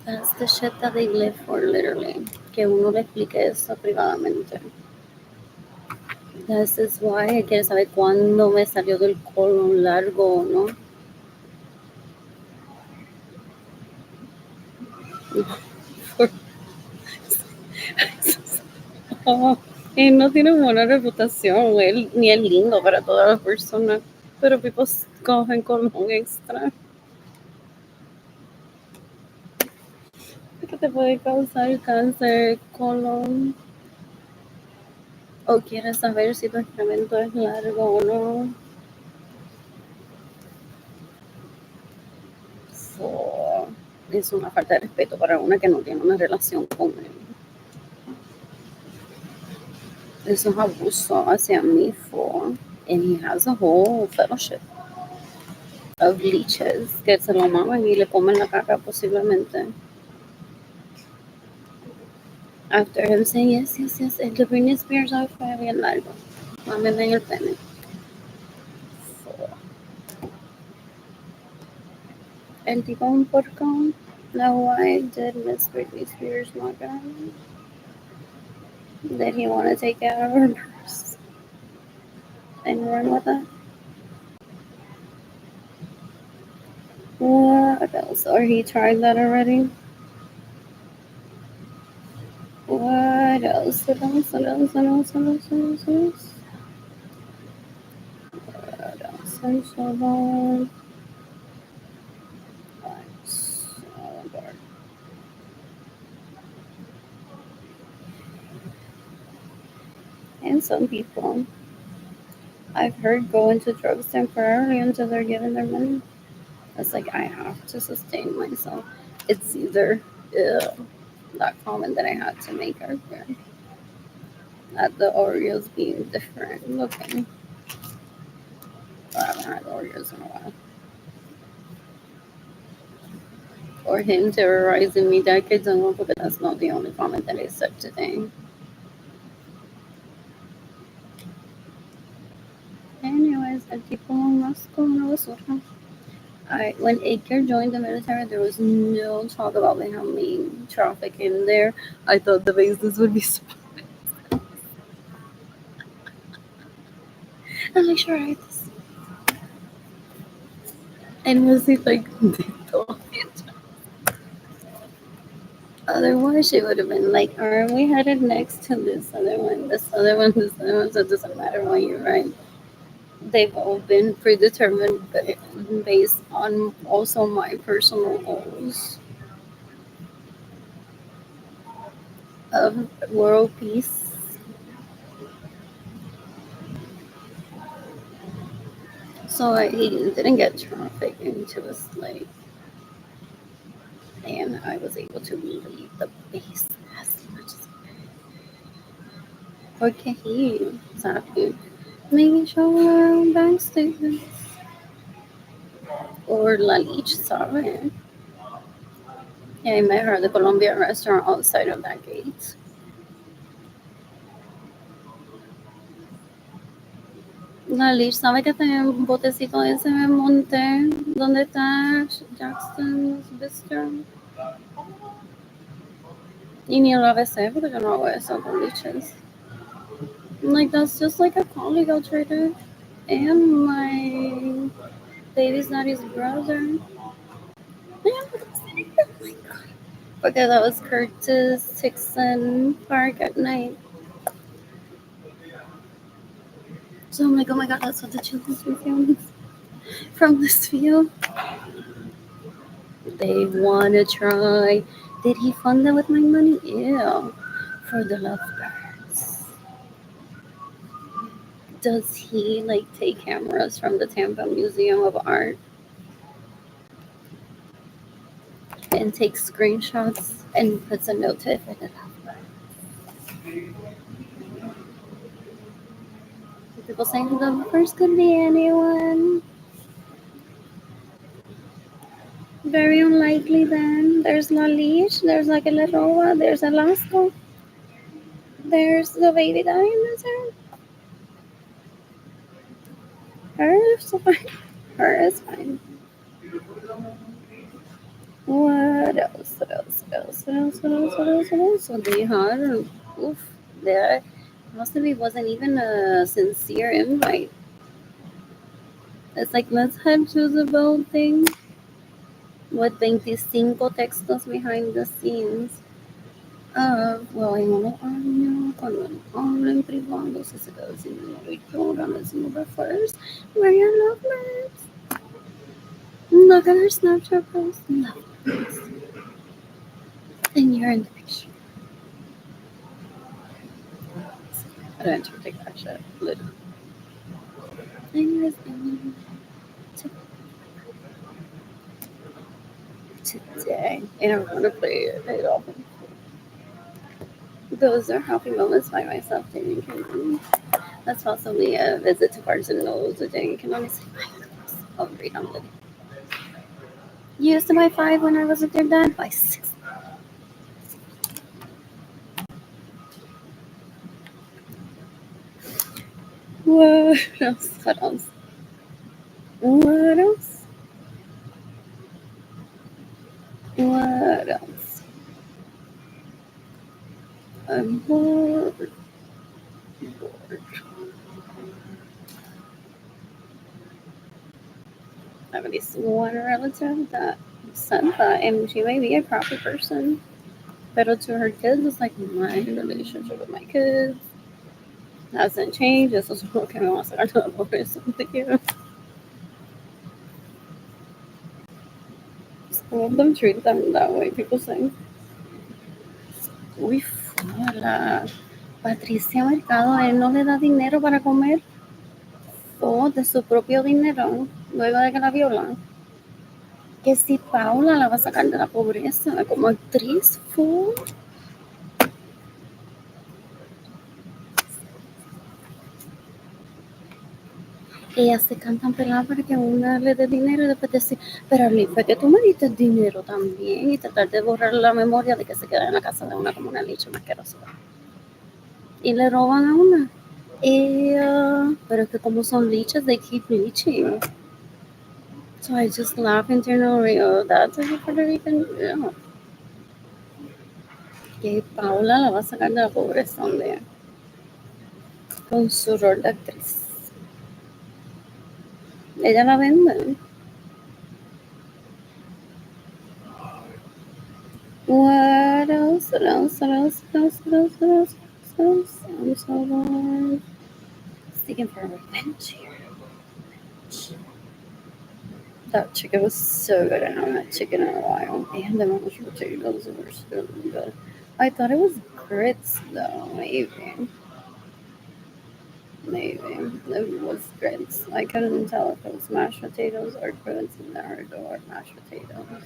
A: That's the shit that they live for, literally. Que uno le explique eso privadamente. This is why I quiero saber cuándo me salió del colon largo o no. Y no tiene buena reputación, él ni es lindo para todas las personas, pero people cogen colon extra. Que te puede causar cáncer, colon. O quieres saber si tu excremento es largo o no. So, es una falta de respeto para una que no tiene una relación con él. Eso es abuso hacia mí. And he has a whole fellowship of leeches que se lo maman y le comen la caca posiblemente. After him saying yes, el de Britney Spears fue bien largo. Mámenme en el pene. El tipo un porcón. Now why did Miss Britney Spears not get him? Did he want to take it out of her purse and run with it? What else? Or he tried that already? What else? What else? What else? What else? What else? What else? What else? I'm so bored. I'm so bored. And some people I've heard go into drugs temporarily until they're given their money. It's like I have to sustain myself. It's either that comment that I had to make earlier at the Oreos being different looking. I haven't had Oreos in a while. Or him terrorizing me that kids don't know, but that's not the only comment that I said today. Anyways, el tipo más con una basura. When Aker joined the military, there was no talk about like how many traffic in there. I thought the bases would be surprised. I'm like, sure, I hate this. And was it like, otherwise, she would have been like, are we headed next to this other one, this other one, this other one? So it doesn't matter when you're right. They've all been predetermined based on also my personal goals of world peace. So he didn't get trafficked into a slave, and I was able to leave the base as much as porque he sabe making sure our own bank statements or La Lich sabe. Yeah, I met her at the Colombian restaurant outside of that gate. La Lich sabe que tenía un botecito de ese me monté. ¿Dónde está Jackson's Bistro? Y ni lo besé porque yo no hago eso con liches. Like, that's just like a colleague I'll trader. And my baby's not his brother. Because that was Curtis Tixon Park at night. So I'm like, oh my god, that's what the children's museum is from this view. They wanna try. Did he fund them with my money? Yeah. For the lovebirds. Does he like take cameras from the Tampa Museum of Art and takes screenshots and puts a note to it for the lovebirds? People saying the lovebirds could be anyone. Very unlikely then. There's La Leash, there's like a little there's Alaska. There's the baby dinosaur. Her is fine. Her is fine. What else? What else? What else? What else? What else? What else? What else? So they had, oof, there possibly wasn't even a sincere invite. It's like, let's head to the building with 25 textos behind the scenes of, well, en unos años, cuando habla en privado, se queda sin dinero y lloran as number first. Where your lovebirds? Look at her Snapchat post. Lovebirds. And you're in the picture. I don't have to take that shit. Literally. Anyways, today, and I'm gonna play it often. Those are happy moments by myself, Daniel Cannon. That's possibly a visit to Carson Knowles with Daniel Cannon. I'll read on it. You used to buy 5 when I was with your dad? Buy 6. What else? What else? What else? What else? I'm bored. I have at least one relative that said that, and she may be a crappy person. But to her kids, it's like my relationship with my kids hasn't changed. Eso es lo que me va a sacar de la pobreza. Te quiero. Some of them treat them that way. People say, uy, fuera. Patricia Mercado, él no le da dinero para comer o de su propio dinero luego de que la violan. Que si Paula la va a sacar de la pobreza como actriz, full. Ellas se cantan peladas para que una le dé dinero y después decir, pero Lee, fue que tú me diste dinero también y tratar de borrar la memoria de que se queda en la casa de una como una licha asquerosa. Y le roban a una. Pero es que como son lichas, they keep leeching. So I just laugh internally, oh, that's a Puerto Rican. Yeah. Que Paula la va a sacar de la pobreza donde con su rol de actriz. Ella la vende. What else? What else? What else? What else? What else? What else? What else? I'm so bored. Seeking for revenge here. That chicken was so good. I haven't had chicken in a while. And the mashed potatoes were so good. I thought it was grits though. Maybe. It was grits. I couldn't tell if it was mashed potatoes or grits in there or mashed potatoes.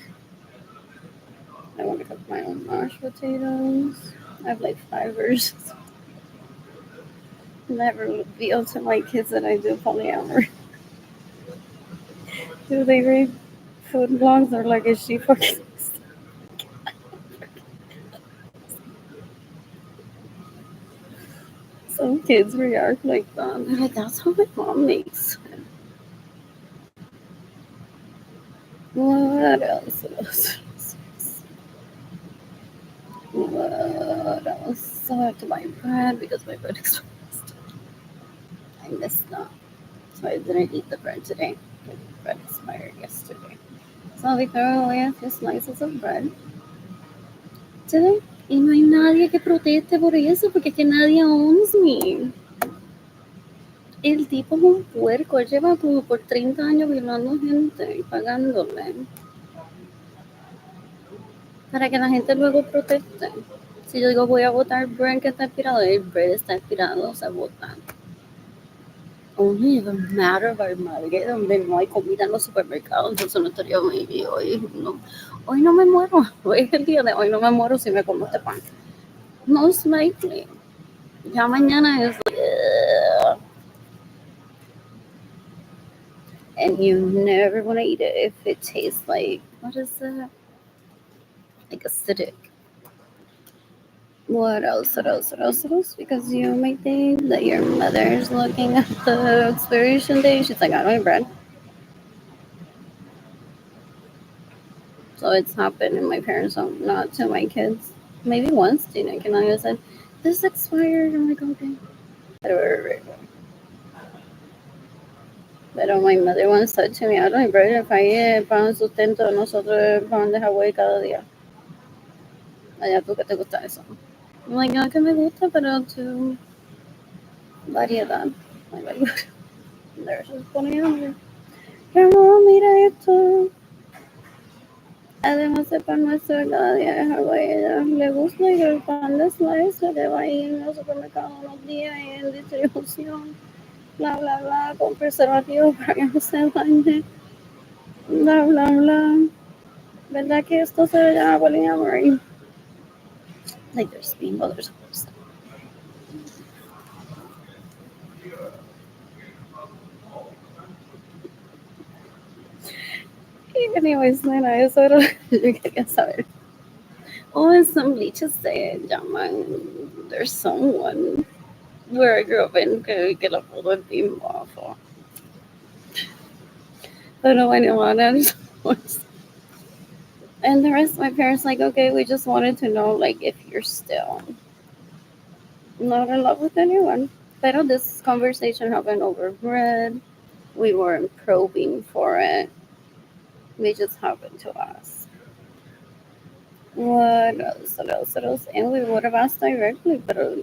A: I want to cook my own mashed potatoes. I have like 5 versions. Never reveal to my kids that I do polyamory. Do they read food blogs or like, is she fucking? Some kids react like that. They're like, that's how my mom makes it. What else? What else? So I have to buy bread because my bread expired. I missed that. So I didn't eat the bread today. The bread expired yesterday. So I'll be throwing away a few slices of bread today. Y no hay nadie que proteste por eso, porque es que nadie owns me. El tipo es un puerco, él lleva como por 30 años violando gente y pagándole. Para que la gente luego proteste. Si yo digo voy a votar Brent que está expirado, el Brent está expirado, o sea, votan. Only the matter of our madre, donde no hay comida en los supermercados, entonces no estaría muy bien. Hoy no me muero, hoy es el día de hoy no me muero si me como este pan. Most likely. Ya mañana es like, and you never want to eat it if it tastes like, what is that? Like acidic. What else? What else? What else? What else? Because you may think that your mother's looking at the expiration date. She's like, I don't eat bread. So it's happened, and my parents don't, not to my kids. Maybe once, Tina and I said, this expired. I'm like, okay. Pero my mother once said to me, I don't eat bread. If I eat pan sustento, nosotros pan de Hawái cada día. Allá tú que te gusta eso. I'm like, no, que me gusta, pero tu variedad. There's just poniendo hambre. Pero mira esto. Además, el pan nuestro cada día de Hawái, a ella le gusta y el pan de slice se lleva ahí en el supermercado unos días y en distribución. Bla, bla, bla, con preservativo para que no se dañe. Bla, bla, bla. ¿Verdad que esto se llama polyamory? Like there's being others. Anyways, nena, eso era lo que yo quería saber. Oh, and some leeches se llaman, there's someone where I grew up in que la pudo el bimbo. Pero bueno, and the rest of my parents like, okay, we just wanted to know like if you're still not in love with anyone. Pero this conversation happened over bread. We weren't probing for it. We just happened to ask. What else? What else? What else? And we would have asked directly, but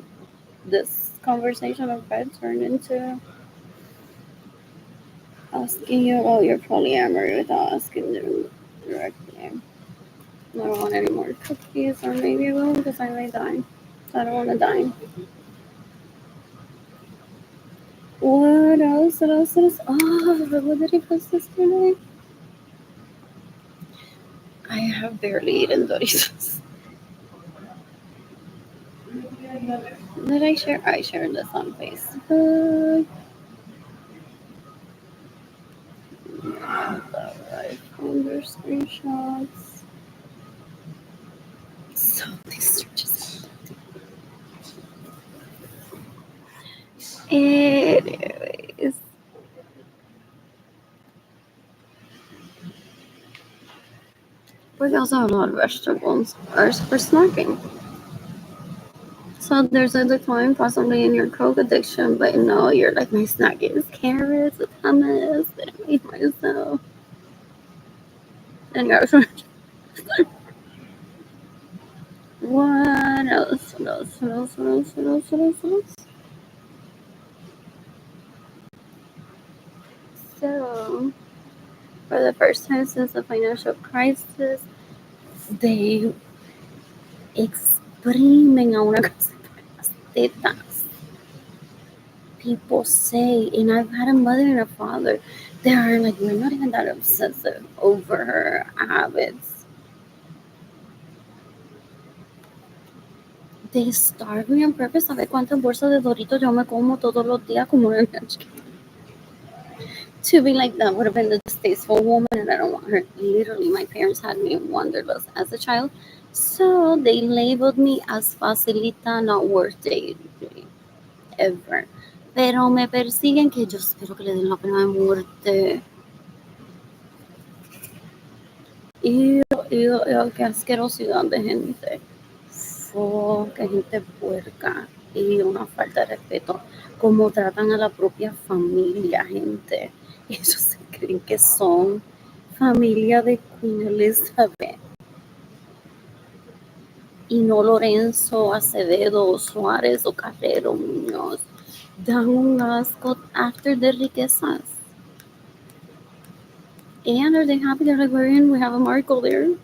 A: this conversation of bread turned into asking you about your polyamory without asking them directly. I don't want any more cookies, or maybe I will because I may die. So I don't want to die. What else? What else? What else? Oh, what did he post yesterday? I have barely eaten Doritos. Did I share? I shared this on Facebook. Alright, folder screenshots. So these are just. Anyways. We also have a lot of vegetables for snacking. So there's a decline possibly in your Coke addiction, but no, you're like, my snack is carrots with hummus that I made myself. And guys, what else? What else? What else? What else? What else? What else? What else? So, for the first time since the financial crisis, they exprimen a una cosa las tetas. People say, and I've had a mother and a father, they are like, we're not even that obsessive over her habits. They starve me on purpose. ¿Sabe cuántas bolsas de Doritos yo me como todos los días como una niña chiquita? To be like that would have been the distasteful woman, and I don't want her. Literally, my parents had me in Wanderlust as a child, so they labeled me as facilita, not worth dating, ever. Pero me persiguen que yo espero que le den la pena de muerte. Y qué asquerosidad de gente. Qué gente puerca. Y una falta de respeto. Cómo tratan a la propia familia, gente. Ellos se creen que son familia de Queen Elizabeth. Y no Lorenzo, Acevedo, Suárez o Carrero Muñoz. Dan un asco after de riquezas. And are they happy? They're like, we have a Marco there.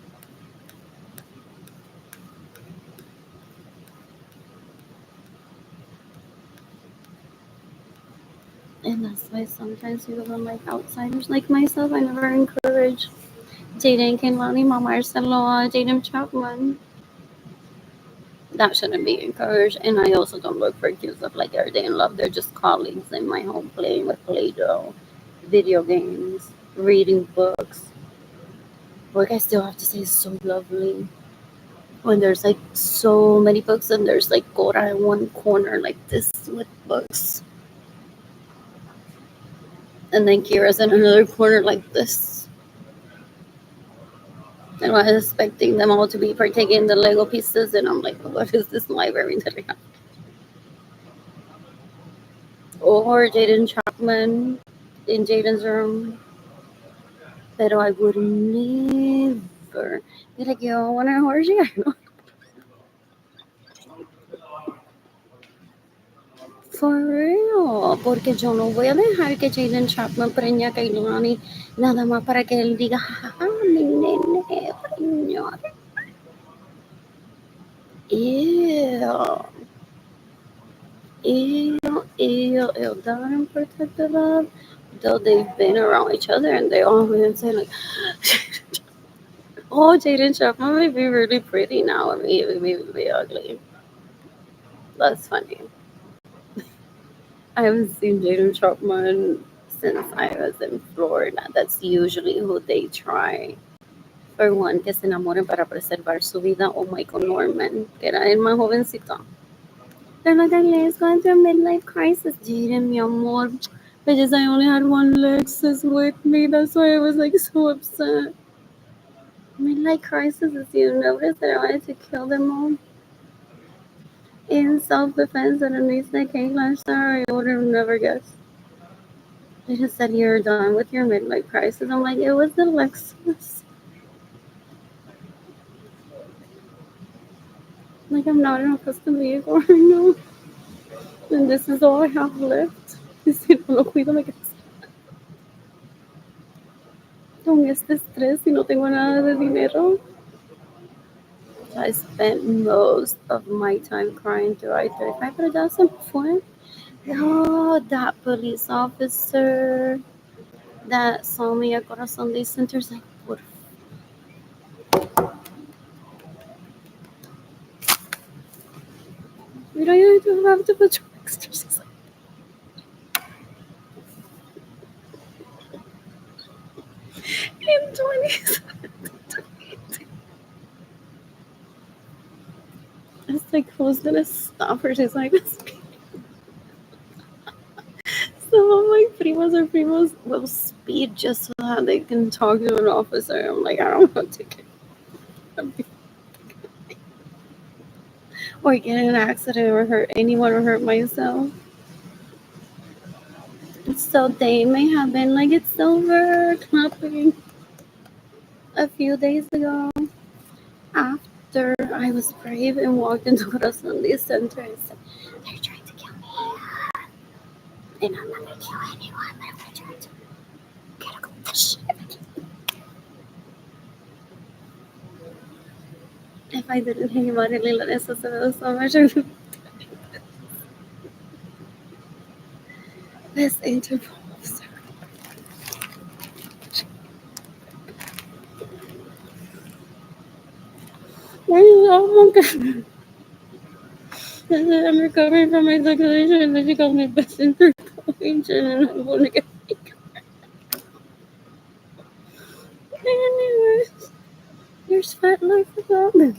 A: And that's why sometimes you don't like outsiders like myself. I never encourage Jaden Kinlani, Mama Marcelo, Jaden Chapman. That shouldn't be encouraged. And I also don't look for kids of like, are they in love? They're just colleagues in my home playing with Play-Doh, video games, reading books. Work, I still have to say, is so lovely. When there's like so many books and there's like Cora in one corner like this with books. And then Kira's in another corner like this. And I was expecting them all to be partaking in the Lego pieces, and I'm like, what is this library that I have? Or Jaden Chapman in Jaden's room. Pero I would never be like, yo, want a orgy? For real. Porque yo no voy a dejar que Jaden Chapman preña a Kailani nada más para que él diga, jajaja, mi nene preñó. Ew. That unprotected love. Though they've been around each other and they all been saying like, oh, Jaden Chapman may be really pretty now. I mean, it may be ugly. That's funny. I haven't seen Jaden Chapman since I was in Florida. That's usually who they try. For one, que se enamoren para preservar su vida, o Michael Norman, que era el más jovencito. They're like, let's go into a midlife crisis. Jaden, mi amor. But just I only had one Lexus with me. That's why I was like so upset. Midlife crisis is you notice that I wanted to kill them all. In self-defense at a nice cake last hour, I would have never guessed. They just said you're done with your midlife crisis. I'm like, it was the Lexus. Like, I'm not in a custom vehicle right now. And this is all I have left. Y si no lo cuido, me quedo con este estrés y no tengo nada de dinero. I spent most of my time crying through I-35, pero ya se me fue. Oh, that police officer that saw me at Corazon Day Center is like, por you don't even have to put your extras. In 20s. It's like, who's gonna stop her? She's like, some of my primos will speed just so that they can talk to an officer. I'm like, I don't want to get or get in an accident or hurt anyone or hurt myself. So they may have been like, it's over, clapping a few days ago after I was brave and walked into Corazon Day Center and said, they're trying to kill me here. And I'm not gonna kill anyone, but I'm gonna try to get a confession. If I didn't hang about it, eso se me so much. This Interpol officer. Oh my god. I'm recovering from my circulation and then she calls me best Interpol agent and I'm gonna get anyways. Here's Fat Life without me.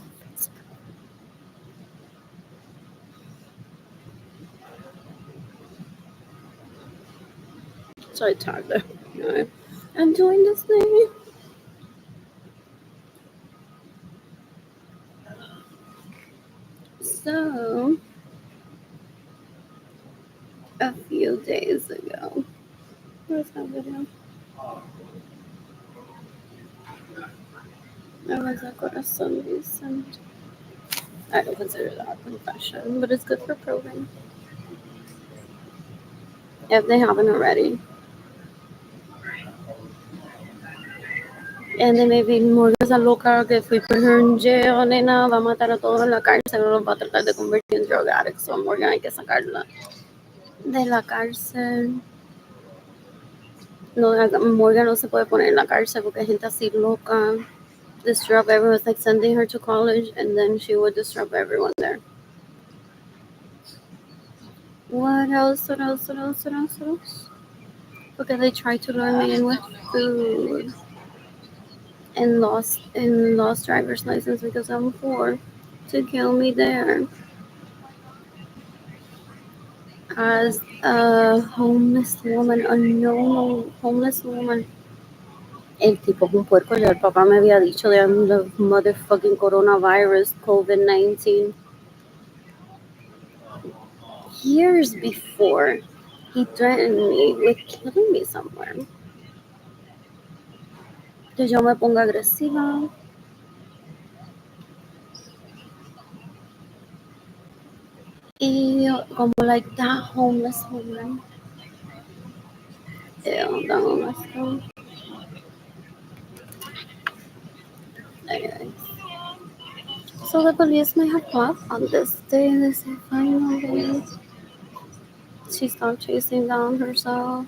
A: So I tagged her. Anyway, I'm doing this thing. So a few days ago. Where's that video? I was at Corazon Day Center. I don't consider that a confession, but it's good for probing. If they haven't already. And then maybe Morgan esa loca que fui put her in jail, nena, va a matar a todos en la cárcel, los va a tratar de convertir en drug addicts. So Morgan hay que sacarla de la cárcel. No, Morgan no se puede poner en la cárcel porque hay gente así loca. Disrupt everyone. It's like sending her to college and then she would disrupt everyone there. What else? Because they tried to lure me in with food and lost driver's license because I'm poor to kill me there. As a homeless woman, a no homeless woman. El tipo con puerco, ya el papá me había dicho de the motherfucking coronavirus, COVID-19. Years before, he threatened me with killing me somewhere. Que yo me ponga agresiva. Y como like that homeless woman. Ew, that homeless woman. Anyways. So the police may have caught on this day. They say finally she stopped chasing down herself.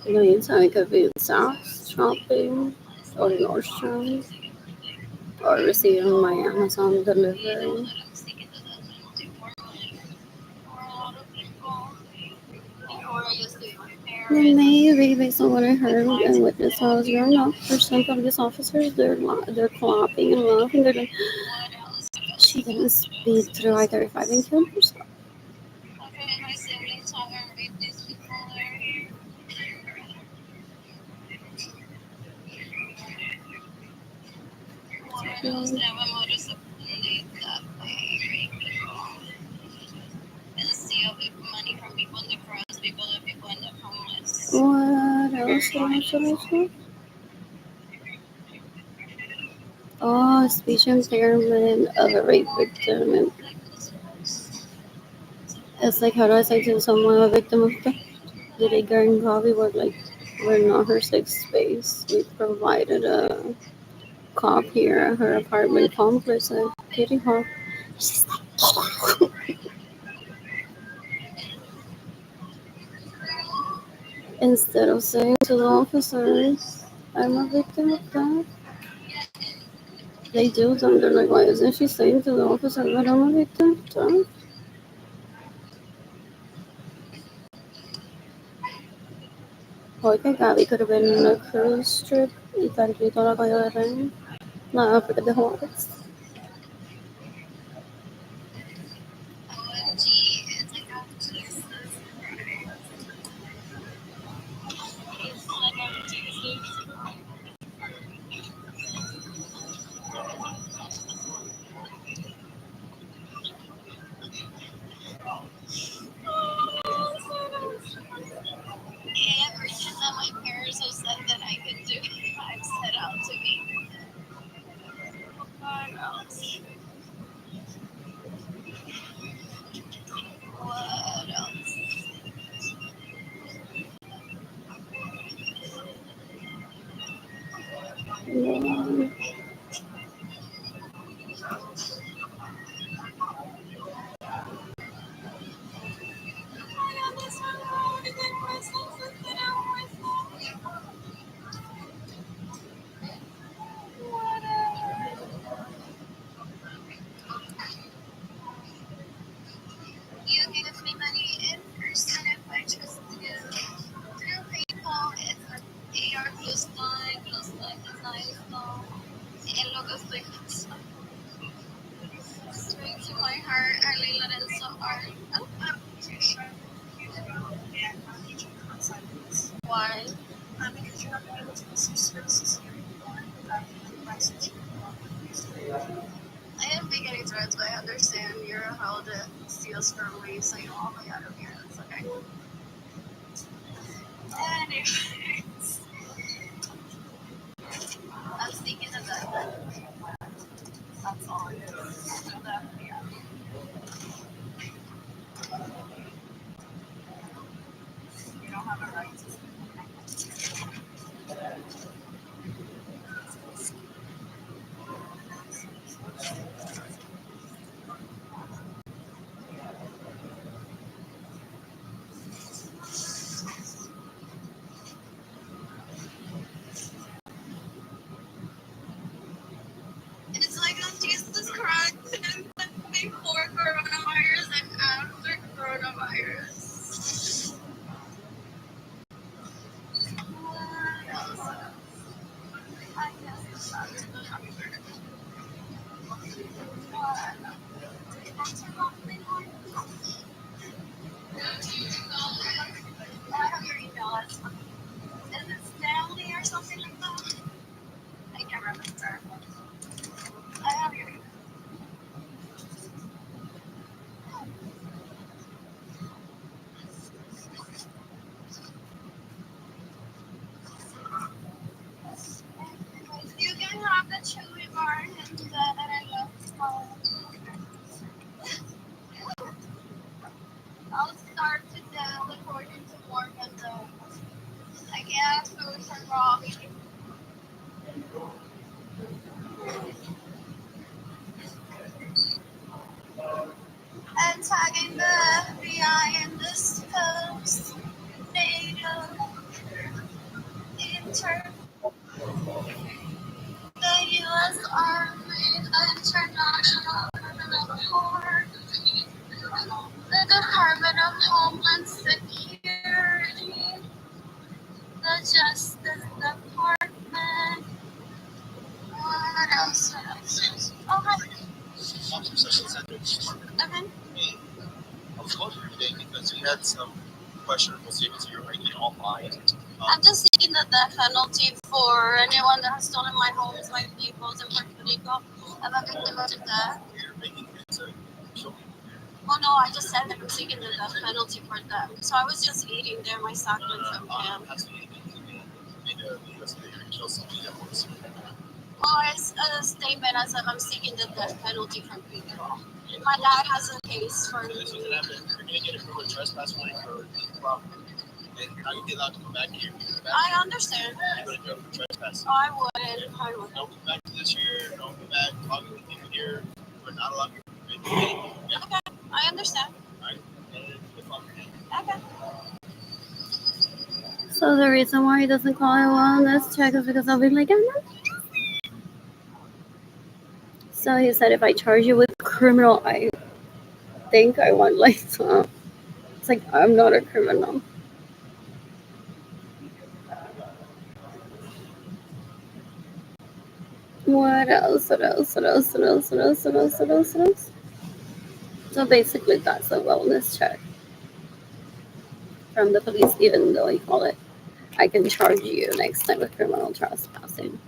A: You know, it could be Saks shopping or Nordstrom or receiving my Amazon delivery. Maybe based on what I heard and witnessed while I was growing up, for some police officers, they're clapping and laughing. They're like, she didn't speed through I-35 and killed herself. What else? a speech impairment of a rape victim. And it's like, how do I say to someone a victim of theft? The daycare and coffee were like, we're not her safe space. We provided a cop here at her apartment complex at Kitty Hawk. She's like, instead of saying to the officers, I'm a victim of that, they do them. They're like, why isn't she saying to the officer that I'm a victim of that? Porque Gabby could have been on a cruise trip y Carlito la cogió de rehén. Nada, porque de Juárez. Everything that my parents have said that I could do, I've set out to be. What else? What else? Yeah. You give me money in person if I trust you. Through PayPal, it's an AR plus 9 design song. En lo que estoy pensando. Straight to my heart, Arlene Lorenzo art. Oh, I'm too sure. Why? Because you're not going to be able to receive services here anymore without the license. I didn't make any threats, but I understand you're held to steals from me, so you're all the way out of here. That's okay. Anyways, I was thinking of that. That's all it is. So that, yeah. You don't have a right to speak. It's like on Jesus Christ and before coronavirus and after coronavirus. What else? I guess that's the number. I have your email. Is it Stanley or something like that? I can't remember. I have your email. You can have the chili bar and that I love. I'll start today according to Morgan though. I guess food for Robbie. And tagging the FBI in this post. NATO, the U.S. Army, the International Criminal Court, the Department of Homeland Security, the Justice Department. What else? Okay. Okay.
C: I was calling you today because you had some questionable statements you were making online.
A: I'm just seeking the death penalty for anyone that has stolen my homes, my vehicles in Puerto Rico. I'm a victim of death.
C: You're making things that kill people.
A: Oh no, I just said that I'm seeking the death penalty for them. So I was just eating there my sacrament from him.
C: Has to be made a investigation to kill somebody that works here.
A: Well, it's a statement as if I'm seeking the death penalty from people. My dad has a case for
C: This doesn't happen. You're gonna get a criminal trespass warning for property. And how you get allowed to come back here?
A: I understand.
C: You go to jail for trespass.
A: I wouldn't. I wouldn't.
C: Don't come back to this year. Don't come back talking to people here. We're not allowed to do anything. Yeah.
A: Okay, I understand.
C: Alright. And lift off your hand.
A: Okay. So the reason why he doesn't call it wellness check is because I'll be like, I'm not. So he said, if I charge you with criminal, I think I want lights on. It's like, I'm not a criminal. What else? What else? What else? What else? What else? What else? What else? What else? So basically, that's a wellness check from the police, even though he call it, I can charge you next time with criminal trespassing.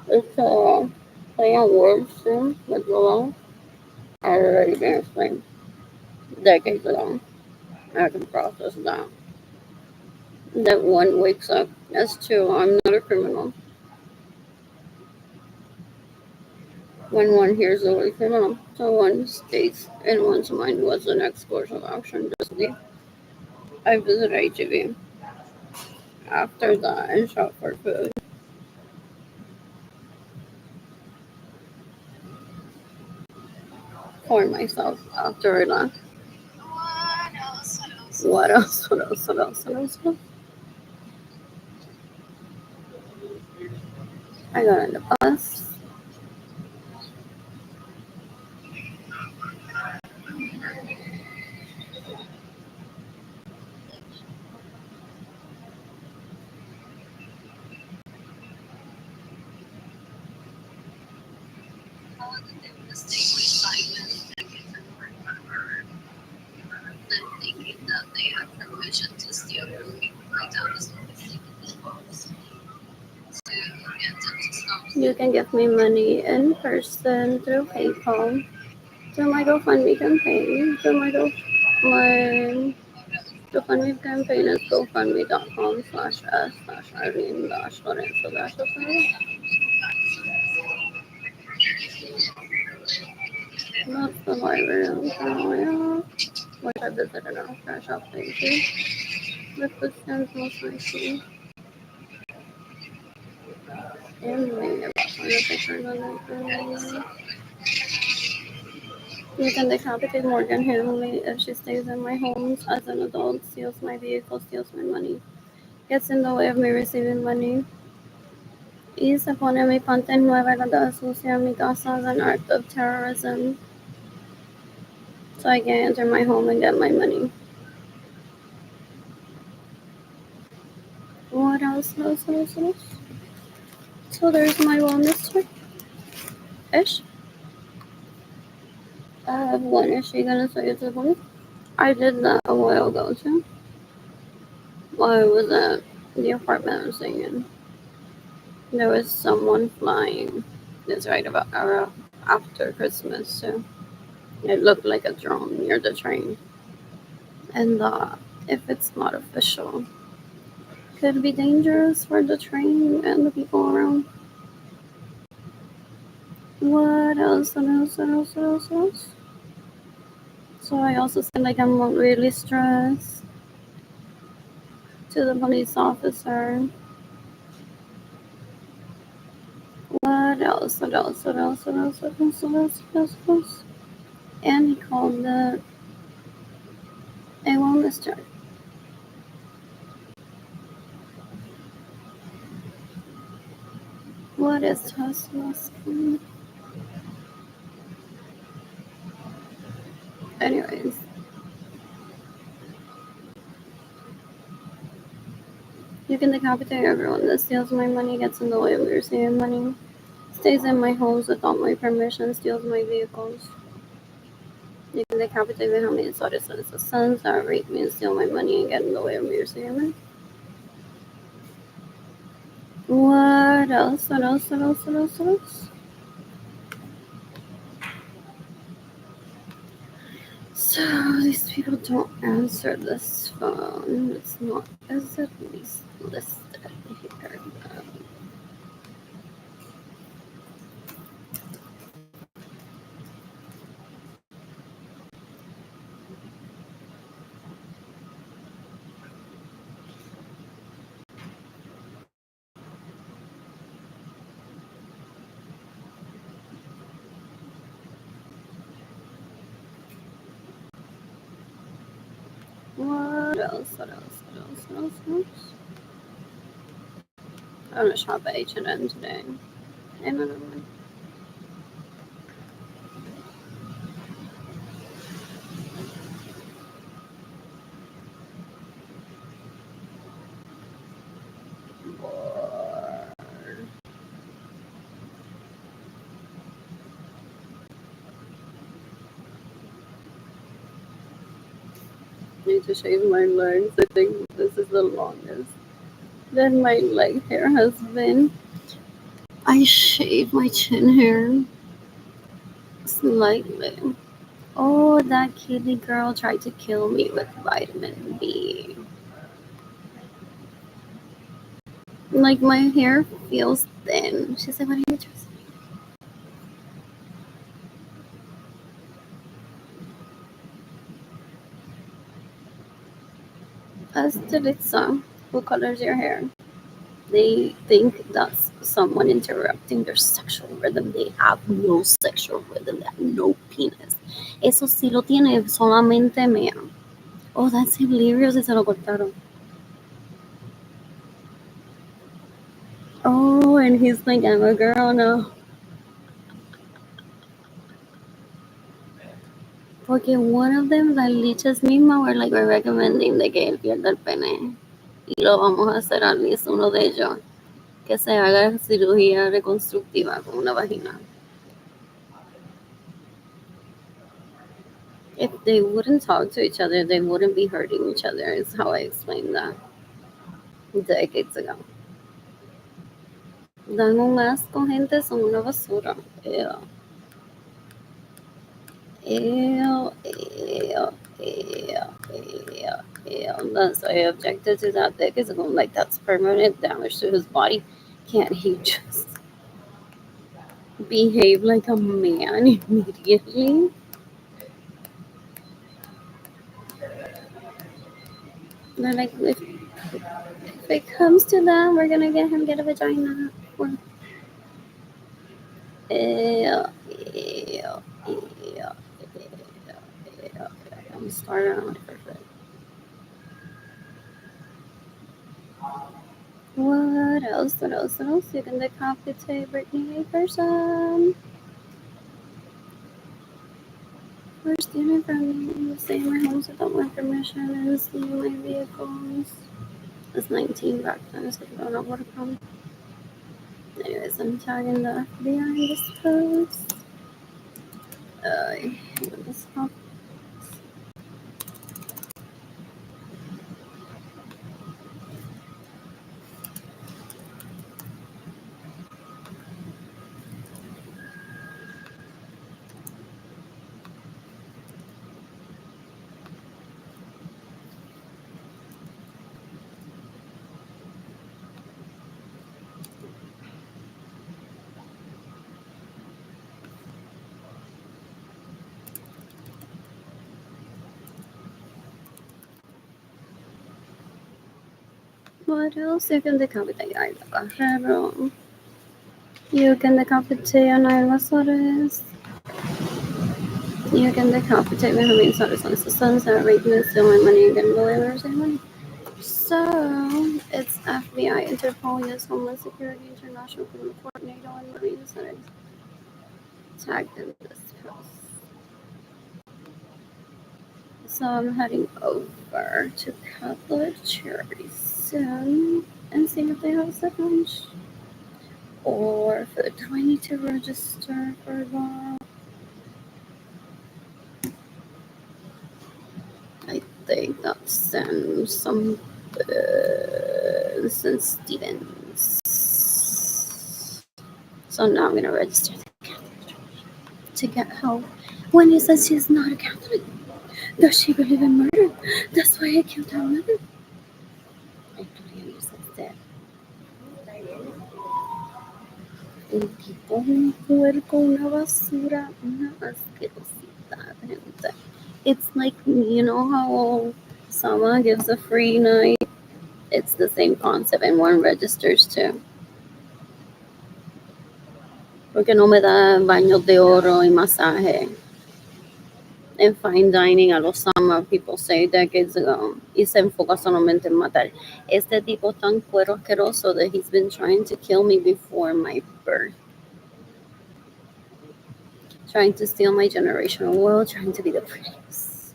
A: It's a play on words too, with the law. I already been explained decades ago. I can process that. That one wakes up as two, I'm not a criminal. When one hears the word criminal, so one states in one's mind what's the next course of action. Just leave. I visit HEB. After that, and shop for food. For myself after I left. What else? What else? What else? What else? What else? What else? I got on the bus. Thinking that they have permission to steal from people. My dad is not You can give me money in person through PayPal, through my GoFundMe campaign, through my GoFundMe campaign is gofundme.com/s/Irene-Lorenzo-. That's the library I'm currently, which I visited on Fresh Up Thank you. With the stands most likely. And maybe about 100 pictures on that. You can decapitate Morgan Hanley if she stays in my homes as an adult, steals my vehicle, steals my money, gets in the way of me receiving money, y se pone mi pante nueva de asociar mi casa as an act of terrorism, so I can enter my home and get my money. What else? What else? What else? What else? So there's my wellness check. Ish. I have one. Is she gonna say it's a police? I did that a while ago too. While I was at the apartment I was staying in. There was someone flying. It's right about after Christmas, so it looked like a drone near the train. And if it's not official, could be dangerous for the train and the people around. What else? What else? What else? What else? What else? So I also said like I'm really stressed to the police officer. What else? What else? What else? What else? What else? What else? What else? What else? And he called it a wellness check. What is Tesla? Anyways. You can decapitate everyone that steals my money, gets in the way of me receiving money, stays in my homes without my permission, steals my vehicles. You can decapitate me how many sons that rape me and steal my money and get in the way of me receiving money. What else? What else? What else? What else? What else? So these people don't answer this phone. It's not as at least listed here. else? What else? What else? What else? What else? I'm gonna shop at H&M today. And I don't know. Need to shave my legs. I think this is the longest that my leg hair has been. I shaved my chin hair slightly. Oh, that kitty girl tried to kill me with vitamin B. Like my hair feels thin. She's like, "What are you doing?" Astrid, who colors your hair? They think that's someone interrupting their sexual rhythm. They have no sexual rhythm. They have no penis. Eso sí lo tiene, solamente mea. Oh, that's hilarious. Se lo cortaron. Oh, and he's like, I'm a girl now. Porque one of them, las lichas mismas, were like, we're recommending de que él pierda el pene. Y lo vamos a hacer al least uno de ellos. Que se haga cirugía reconstructiva con una vagina. If they wouldn't talk to each other, they wouldn't be hurting each other, is how I explained that decades ago. Dan un asco, gente, son una basura. Ew. Ew, ew, ew, ew, ew. That's why I objected to that decades ago. Like, that's permanent damage to his body. Can't he just behave like a man immediately? They're like, if it comes to that, we're gonna get a vagina. Ew, ew, ew, ew. I'm starting on my perfect. What else? What else? What else? You can decapitate Brittany person. First dinner from me. Stay in my house without my permission and steal my vehicles. I was 19 back then, so I don't know what to come. Anyways, I'm tagging the FBI in this post. This pop. What else? You can decapitate a Guerrero. You can decapitate a Invasores. You can decapitate Benjamin Suarez on the sons that raping and stealing money and getting away with money. So it's FBI, Interpol, U.S. Homeland Security, International Criminal Court, NATO, and Marines that are tagged in this post. So I'm heading over to Catholic Charity soon and see if they have a second. Or do I need to register for that? I think that's some St. Stephen's. So now I'm gonna register the Catholic Church to get help. When he says she's not a Catholic, does she believe in murder? That's why I killed her mother. I totally understand. Un tipo, un puerco, una basura, una asquerosidad, gente. It's like, you know how Sama gives a free night? It's the same concept, and one registers too. Porque no me da baños de oro y masaje. en fine dining a los summer people say decades ago y se enfoca solamente en matar. Este tipo es tan cuero asqueroso that he's been trying to kill me before my birth. Trying to steal my generational wealth, trying to be the prettiest.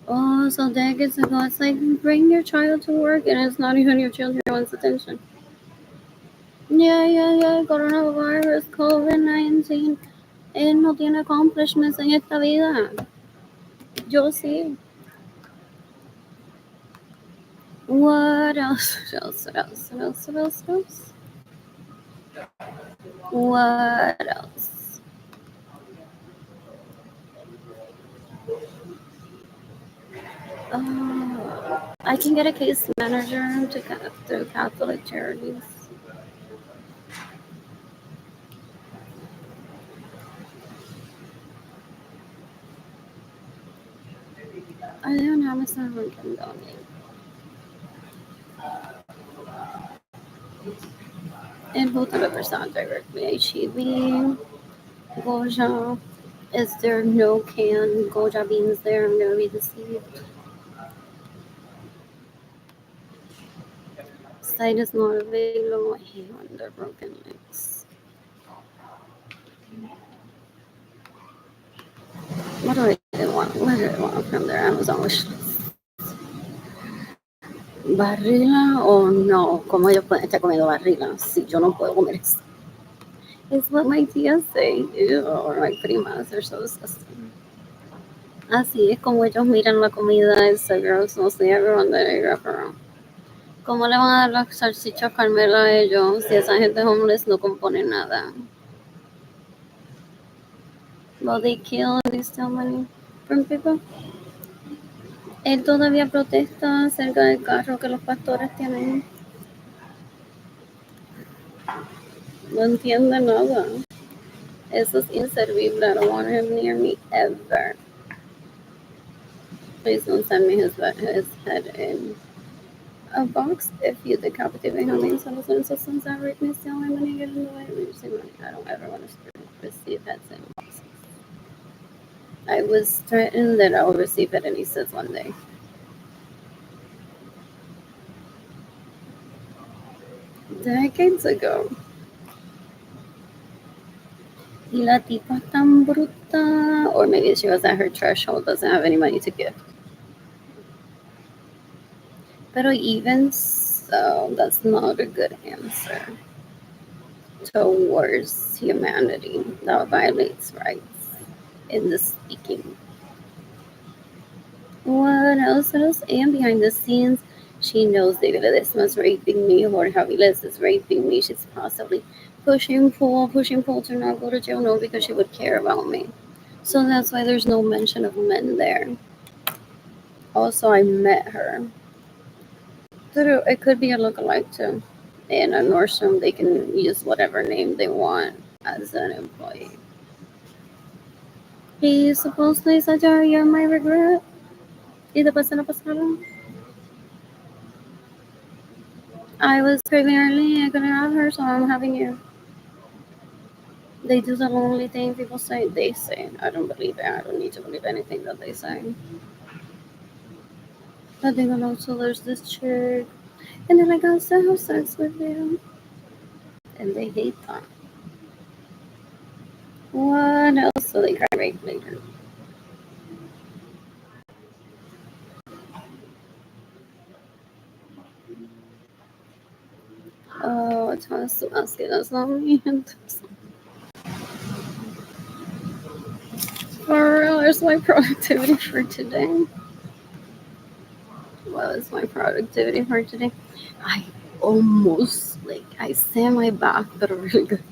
A: Oh, so decades ago, it's like, bring your child to work and it's not even your child who wants attention. Yeah, coronavirus, COVID-19. Él no tiene accomplishments en esta vida. Yo sí. What else? What else? I can get a case manager through Catholic Charities. I don't know, Amazon can donate. And both of them are sound directly. HEB, Goja. Is there no canned Goja beans there? I'm gonna be deceived. Site is not available. I hate when they're broken links. What do I want? What do I want from their Amazon wish list? ¿Barrila o no? ¿Cómo ellos pueden estar comiendo barrila si yo no puedo comer eso? It's what my tías say. Ew, or my primas are so disgusting. Así es como ellos miran la comida. It's so gross. Mostly everyone that I grew up around. ¿Cómo le van a dar las salchichas Carmela a ellos si esa gente homeless no compone nada? Well, they kill and they steal money from people. Él todavía protesta acerca del carro que los pastores tienen. No entiende nada. Eso es inservible. I don't want him near me ever. Please don't send me his head in a box. If you decapitate him in some systems that rape me, steal my money, get in the way, we receive money. I don't ever want to receive heads in boxes. I was threatened that I will receive it, and he says one day. Decades ago. Y la tipa tan bruta, or maybe she was at her threshold, doesn't have any money to give. Pero even so, that's not a good answer towards humanity. That violates rights in the speaking. What else? And behind the scenes, she knows David Ledesma is raping me, or Javiles is raping me. She's possibly pushing pull to not go to jail. No, because she would care about me. So that's why there's no mention of men there. Also, I met her. It could be a lookalike too. In a Nordstrom, they can use whatever name they want as an employee. He's supposedly such a you're my regret. Y después se la pasaron. I was craving early, I couldn't have her, so I'm having you. They do the only thing people say. They say. I don't believe it. I don't need to believe anything that they say. But they go, so there's this chick, and then I got to have sex with you. And they hate that. What else? So they cry rape later. Oh, it's asking us not me. For real, there's my productivity for today. What was my productivity for today? I almost, I sand my back, but really good.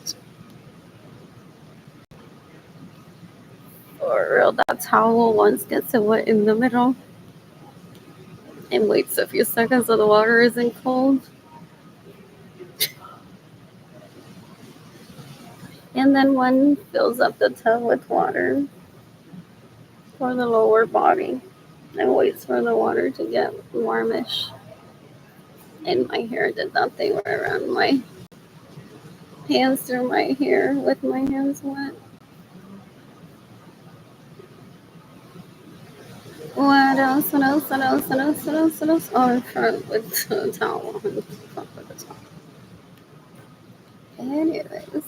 A: For real, that towel once gets it wet in the middle and waits a few seconds so the water isn't cold. And then one fills up the tub with water for the lower body and waits for the water to get warmish. And my hair did that thing where I ran my hands through my hair with my hands wet. What else? What else? What else? What else? What else? What else? Oh, I'm trying with the towel. Fuck with the towel. Anyways,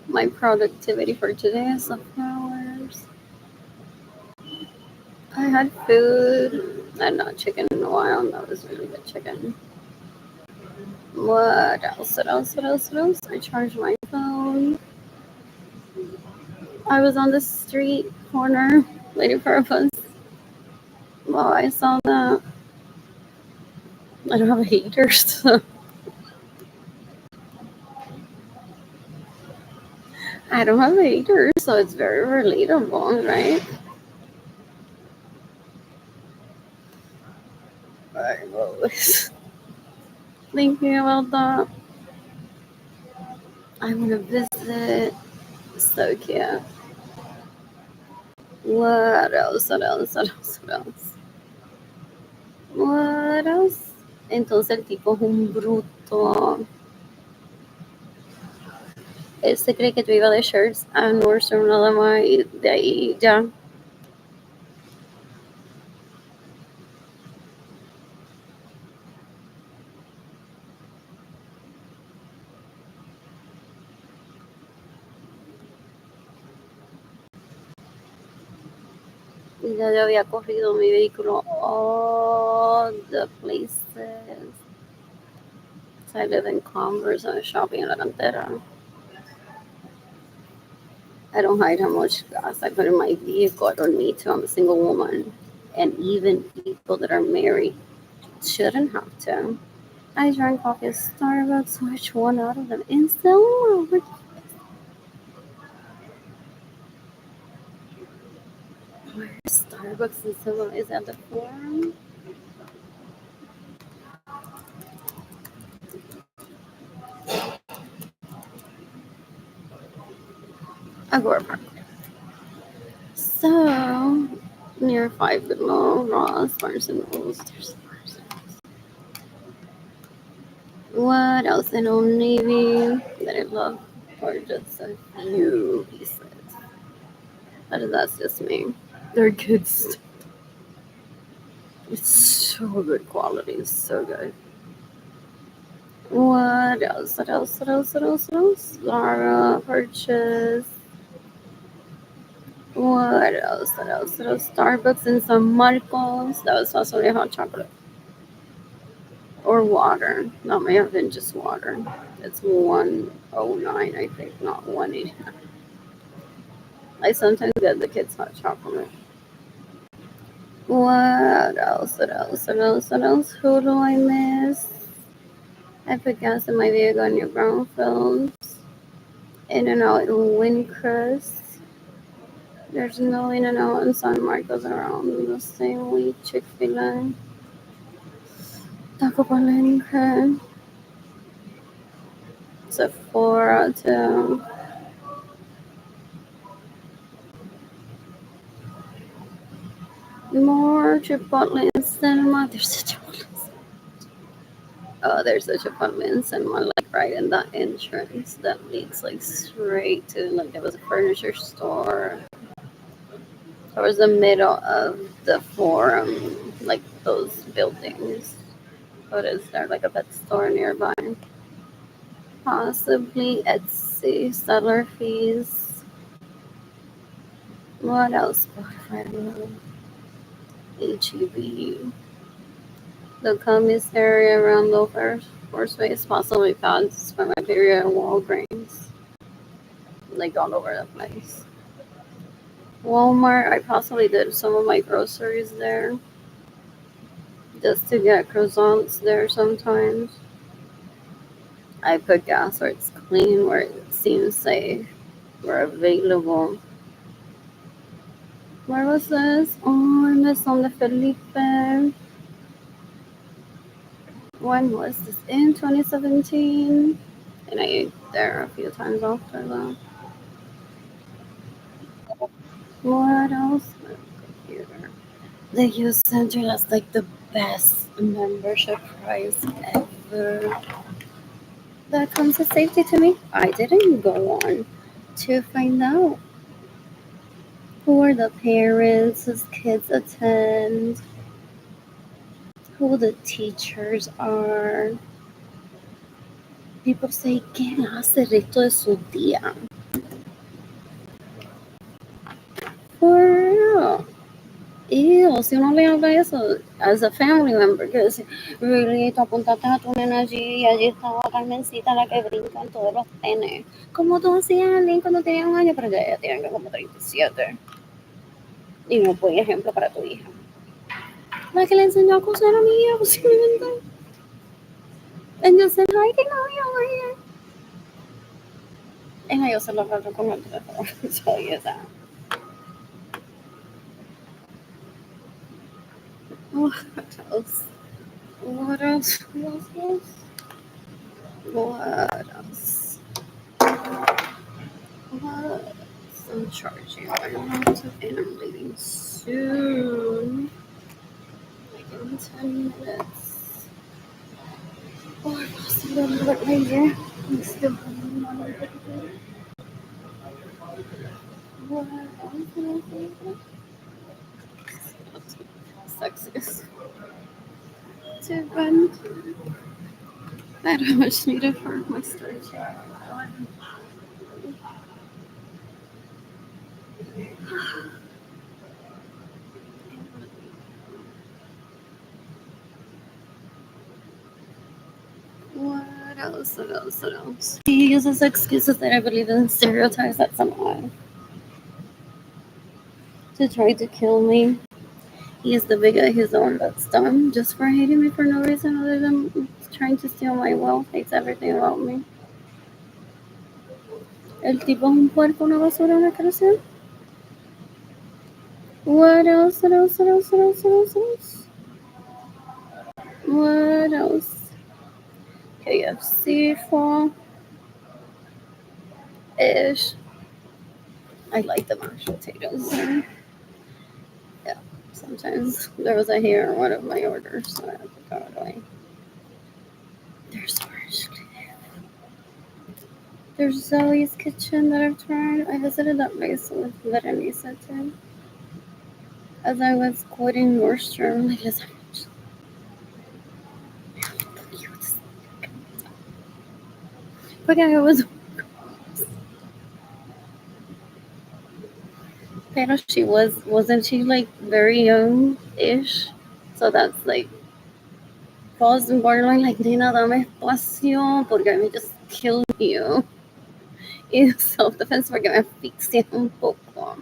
A: my productivity for today is the flowers. I had food. I had not chicken in a while. That was really good chicken. What else? What else? What else? What else? I charged my phone. I was on the street corner waiting for a bus. Well, I saw that. I don't have a heater, so I don't have a heater, so it's very relatable, right? I'm always thinking about that. I want to visit. So cute. What else? What else? What else? What else? What else? Entonces el tipo es un bruto. Él se cree que tú ibas de shirts a Nordstrom nada más y de ahí ya. Y ya yo había corrido mi vehículo all the places. So I live in Converse and shopping in La Cantera. I don't hide how much gas I put in my vehicle. I don't need to. I'm a single woman. And even people that are married shouldn't have to. I drank coffee at Starbucks, which one out of them? In Selma. Where's Starbucks in Selma? Is that the forum? Agora Park. So, near Five Below, Ross, Barnes and Nobles. There's Barnes and Nobles. What else? In Old Navy that I love, or just a few pieces. But that's just me. They're good stuff. It's so good quality. It's so good. What else? What else? What else? What else? What else? Zara purchase. What else? What else? What else? Starbucks and some Marcos. That was possibly hot chocolate. Or water. That may have been just water. It's 109, I think, not 189. I sometimes get the kids hot chocolate. What else? What else? What else? What else? Who do I miss? I put gas in my vehicle near Brownfields. In and out in Windcrest. There's no In and Out in San Marcos around the same week. Chick-fil-A. Taco Palenque. Sephora too. More Chipotle in Cinema. There's a Chipotle. Oh, there's a Chipotle in Cinema, like right in that entrance that leads like straight to like there was a furniture store. Towards the middle of the forum, like those buildings. What is there? Like a pet store nearby? Possibly Etsy, seller fees. What else? HEB. The commissary around the first base, possibly Pads for my period and Walgreens. Like all over the place. Walmart, I possibly did some of my groceries there. Just to get croissants there sometimes. I put gas where it's clean, where it seems safe, where available. Where was this? Oh, I missed on the Felipe. When was this? In 2017. And I ate there a few times after that. What else? Computer. The youth center, that's like the best membership price ever. That comes with safety to me. I didn't go on to find out. Who are the parents whose kids attend? Who the teachers are? People say, ¿qué hace el resto de su día? For real. Ew, si uno le habla eso as a family member, que dice, really, tú apuntaste a tu nena allí y allí estaba Carmencita la que brinca en todos los tenes. Como tú hacías, Arlene, cuando tenías 1 año, pero ya tienen como 37. Y no buen ejemplo para tu hija. La que le enseñó a coser a mi hija, posiblemente. And just said, hi, can I over here? And I also love her to come up to the phone and tell you that. What else? What else? What else? What else? What? I'm charging my laptop and I'm leaving soon. Like in 10 minutes. Or possibly a little bit later. I'm still having money. What else can I say? Sexiest. Too fun. I don't much need it for my storage. What else? What else? What else? He uses excuses that I believe in stereotypes that someone to try to kill me. He is the bigot. He's the one that's dumb just for hating me for no reason other than trying to steal my wealth. Hates everything about me. El tipo es un puerco, una basura, una creación. What else? What else? What else? What else? What else? What else? What else? KFC fall ish. I like the mashed potatoes. So yeah, sometimes there was a hair in one of my orders, so I had to throw it away. There's orange. There's Zoe's Kitchen that I've tried. I visited that place with Veronica too. As I was quitting Nordstrom, like, listen, porque I was. Pero wasn't she like very young-ish? So that's like falls in borderline like, Nina, dame espacio porque I may just kill you. Y self-defense porque me asfixia un poco.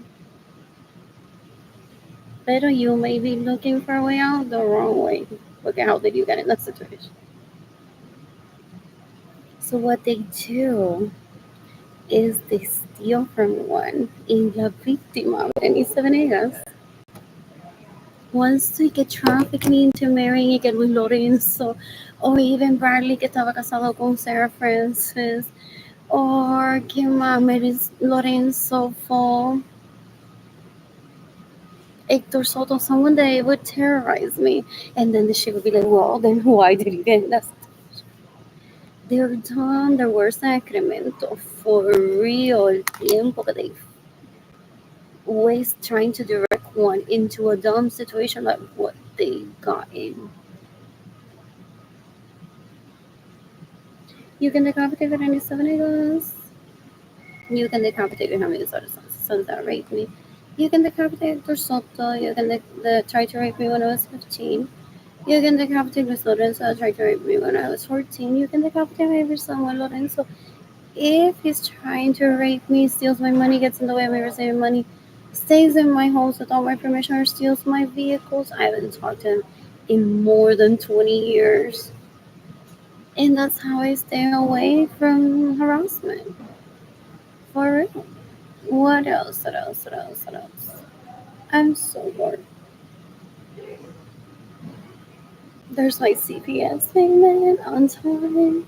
A: Pero you may be looking for a way out the wrong way. Look at how did you get in that situation. So what they do is they steal from one y la víctima, Berenice Venegas, wants to get trafficking into marrying y que Luis Lorenzo, or even Bradley que estaba casado con Sarah Francis, or que Mamelis Lorenzo for Hector Soto, someone that would terrorize me. And then she would be like, well, then why did you get in that? They're done their worst Sacramento for real. El tiempo que they waste trying to direct one into a dumb situation like what they got in. You can decapitate Berenice Venegas. You can decapitate Benjamin sons that raped me. You can decapitate Hector Soto. You can try to rape me when I was 15. You can decapitate Luis Lorenzo, tried to rape me when I was 14. You can decapitate my Samuel Lorenzo. If he's trying to rape me, steals my money, gets in the way of me receiving money, stays in my house without my permission, or steals my vehicles, I haven't talked to him in more than 20 years. And that's how I stay away from harassment. For real. What else? What else? What else? What else? I'm so bored. There's my CPS payment on time.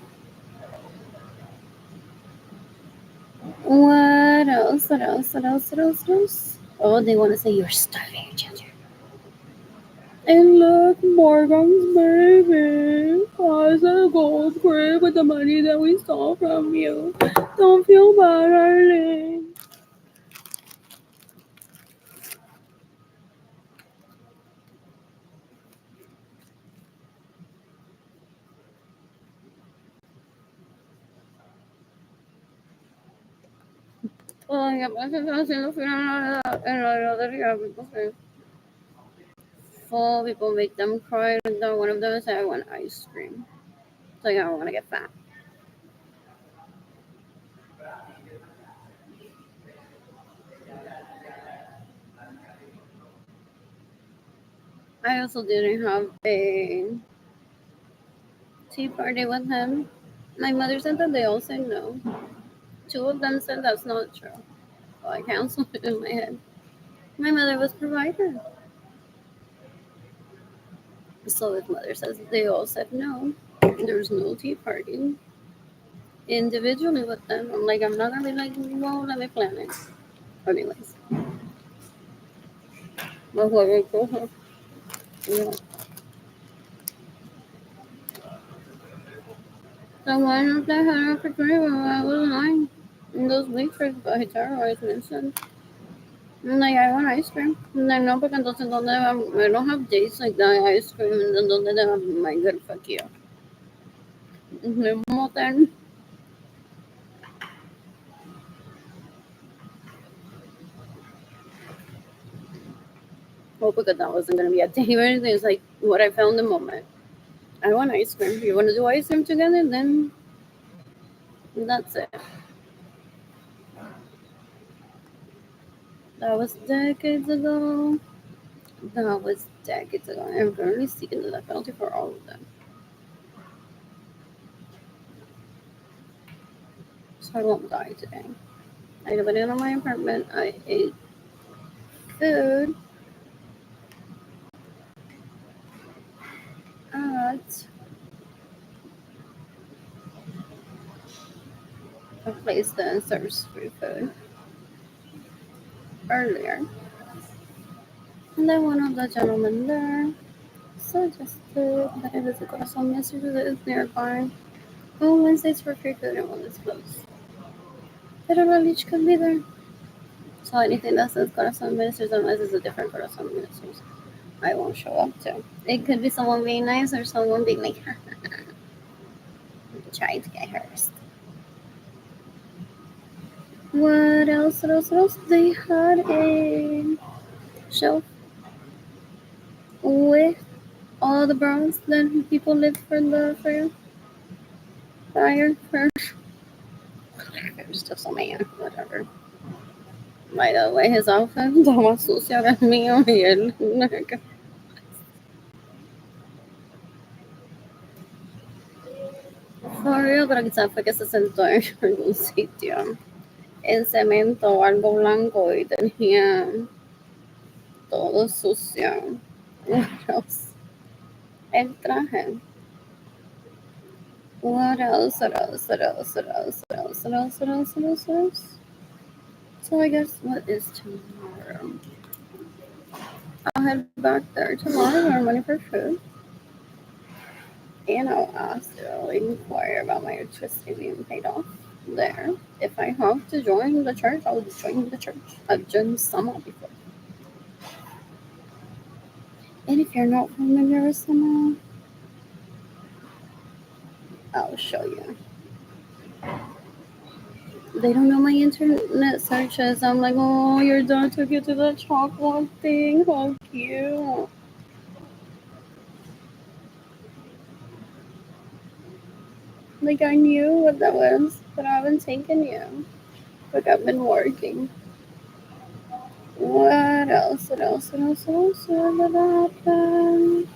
A: What else? What else? What else? What else? What else? Oh, they want to say you're starving your children. And look, Morgan's baby has a gold crib with the money that we stole from you. Don't feel bad, Arlene. Ay, aparte están haciendo fila en la heladería because full people make them cry. And then one of them said, I want ice cream. So I don't want to get fat. I also didn't have a tea party with him. My mother said that they all said no. Two of them said that's not true. So I canceled it in my head. My mother was provider. So if mother says they all said no, there's no tea party individually with them. I'm like, I'm not gonna be like, well, let me plan it. Anyways. But whoever go her, you know. So why not they had an opportunity when I was 9 in those waitress by terrorized mentioned. I'm like, I want ice cream. I'm like, no, porque entonces donde I don't have dates like that, ice cream, and then donde they have my good fuck you. Mismo ten. Well, because that wasn't gonna be a date or anything. It's like what I found in the moment. I want ice cream. You wanna do ice cream together? Then that's it. That was decades ago. That was decades ago. I'm currently seeking the death penalty for all of them. So I won't die today. I went in on my apartment. I ate food at a place that serves free food earlier. And then one of the gentlemen there suggested that I visit Corazon yesterday that is nearby. On Wednesdays for free food and one is closed. Pero la leech could be there. So anything that says Corazon Ministers, unless it's a different Corazon Ministers, I won't show up to. It could be someone being nice or someone being like, trying to get hers. What else? What else? What else? They had a shelf with all the bronze that people live for the fire first. There's just a man, whatever. By the way, his outfit está más sucio que el mío y él. For real, pero quizás fue que se sentó en algún sitio en cemento o algo blanco y tenía todo sucio. What else? El traje. What else? What else? What else? What else? What else? What else? What else? What else? What else? So I guess what is tomorrow? I'll head back there tomorrow, earn money for food. And I'll also inquire about my electricity being paid off there. If I have to join the church, I'll join the church. I've joined some before. And if you're not familiar with some, I'll show you. They don't know my internet searches. I'm like, oh, your dad took you to the chocolate thing. How cute. Like, I knew what that was, but I haven't taken you. Like, I've been working. What else? What else? What else? What else? What happened?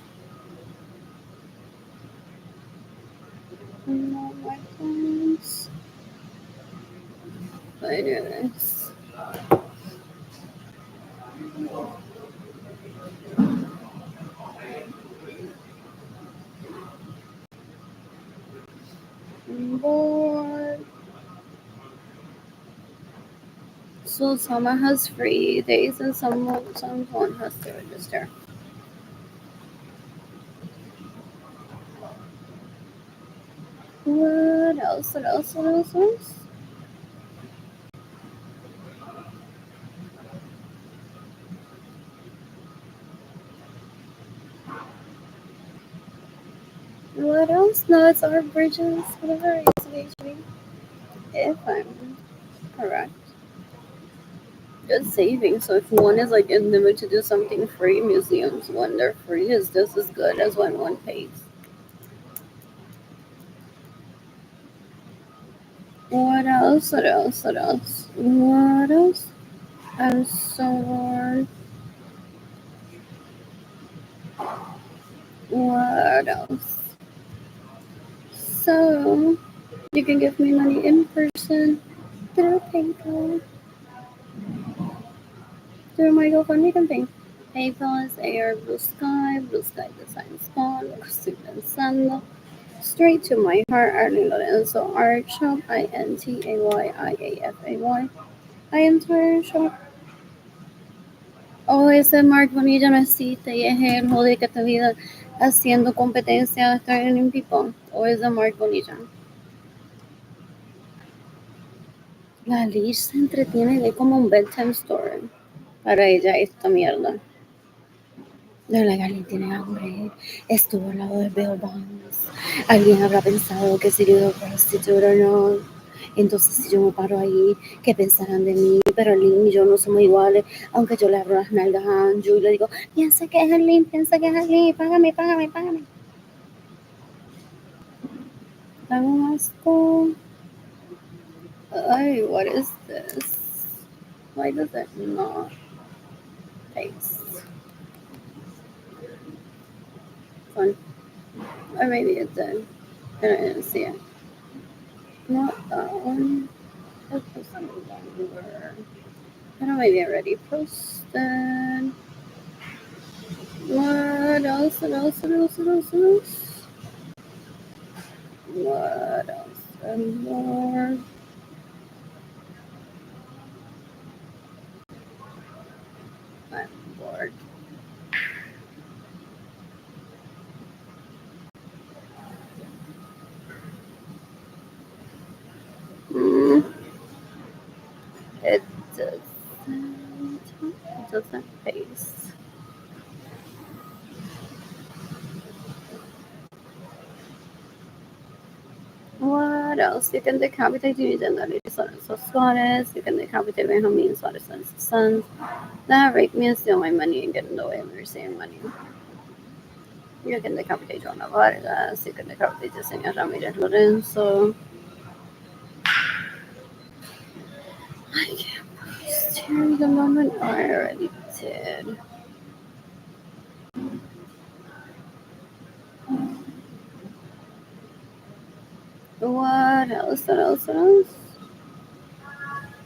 A: Not my plans. I do this. I'm bored. So someone has free days and someone has to register. What else? What else? What else? What else? What else? No, it's our bridges. Whatever it is, if I'm correct. good saving. So if one is like in the mood to do something free, museums when they're free is just as good as when one pays. What else? What else? What else? What else? I'm so bored. What else? So you can give me money in person through PayPal. Through my GoFundMe campaign. PayPal is AR Blue Sky. Blue Sky Designs Con. Lo estoy pensando. Straight to my heart, Arlene Lorenzo Art Shop, INTAYIAFAY. I am Art Shop. Oh, ese Mark Bonilla no existe y es el joder que te vida haciendo competencia de estar en People. O es de Mark Bonilla. La Liz se entretiene de como un bedtime story para ella esta mierda. La Gali tiene hambre. Estuvo al lado de Bill Bonds. Alguien habrá pensado que si yo prostituta o no. Entonces, si yo me paro ahí, ¿qué pensarán de mí? Pero Lynn y yo no somos iguales. Aunque yo le abro las nalgas a Anju y le digo, piensa que es Lynn, piensa que es Lynn, págame, págame, págame. Dame un asco. Ay, what is this? Why does it not paste? Fun. Or maybe it did. And I didn't see it. Not that one. Let's put something longer. I don't maybe already posted. What else? What else? What else? What else? What else? What else? And more. I'm bored. Mm. It doesn't paste. What else? You can decapitate Legendary Lorenzo Suarez. You can decapitate Benjamin Suarez and his sons. That raped me and steal my money and get in the way of me receiving money. You can decapitate Joana Vargas. You can decapitate Yesenia Ramirez Lorenzo. I can't post here the moment I already did. What else? What else? What else?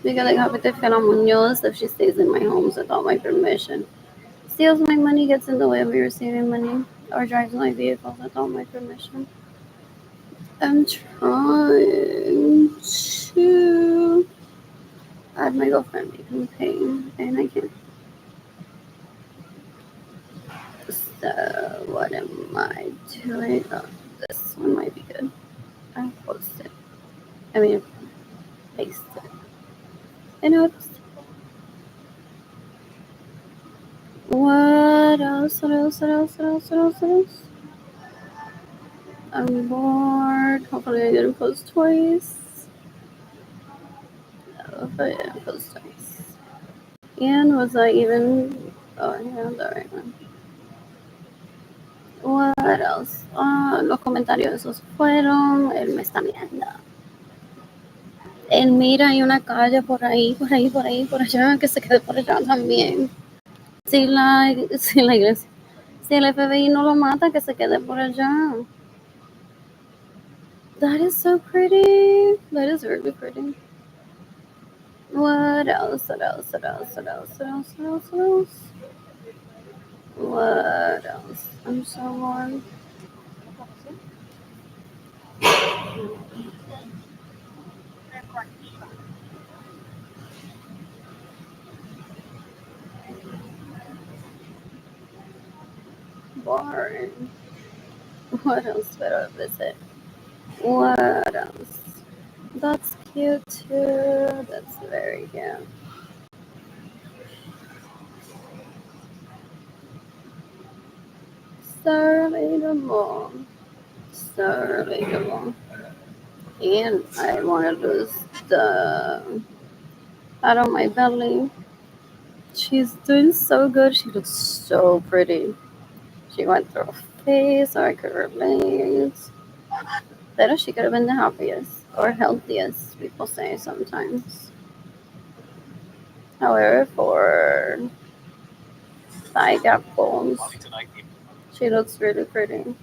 A: You can decapitate Fela Munoz if she stays in my homes without my permission. Steals my money, gets in the way of me receiving money, or drives my vehicles without my permission. I'm trying to add my GoFundMe campaign, and I can't. So, what am I doing? Oh, this one might be good. I'll post it. I mean, paste it. And oops. What else? What else? What else? What else? What else? What else? I'm bored. Hopefully, I didn't post twice. Hopefully, I didn't post twice. And was I even. Oh, I have the right one. What else? Los comentarios esos fueron. Él me está mirando. Él mira, hay una calle por ahí, por ahí, por ahí, por allá, que se quede por allá también. Si la iglesia, si el FBI no lo mata, que se quede por allá. That is so pretty. That is really pretty. What else? What else? What else? What else? What else? What else? What else? What else? I'm so bored. Boring. What else would I visit? What else? That's cute too. That's very cute. So relatable. So relatable. And I want to lose the fat on my belly. She's doing so good. She looks so pretty. She went through a phase, so I could relate. Pero she could have been the happiest or healthiest, people say sometimes. However, for thigh gap bones, she looks really pretty.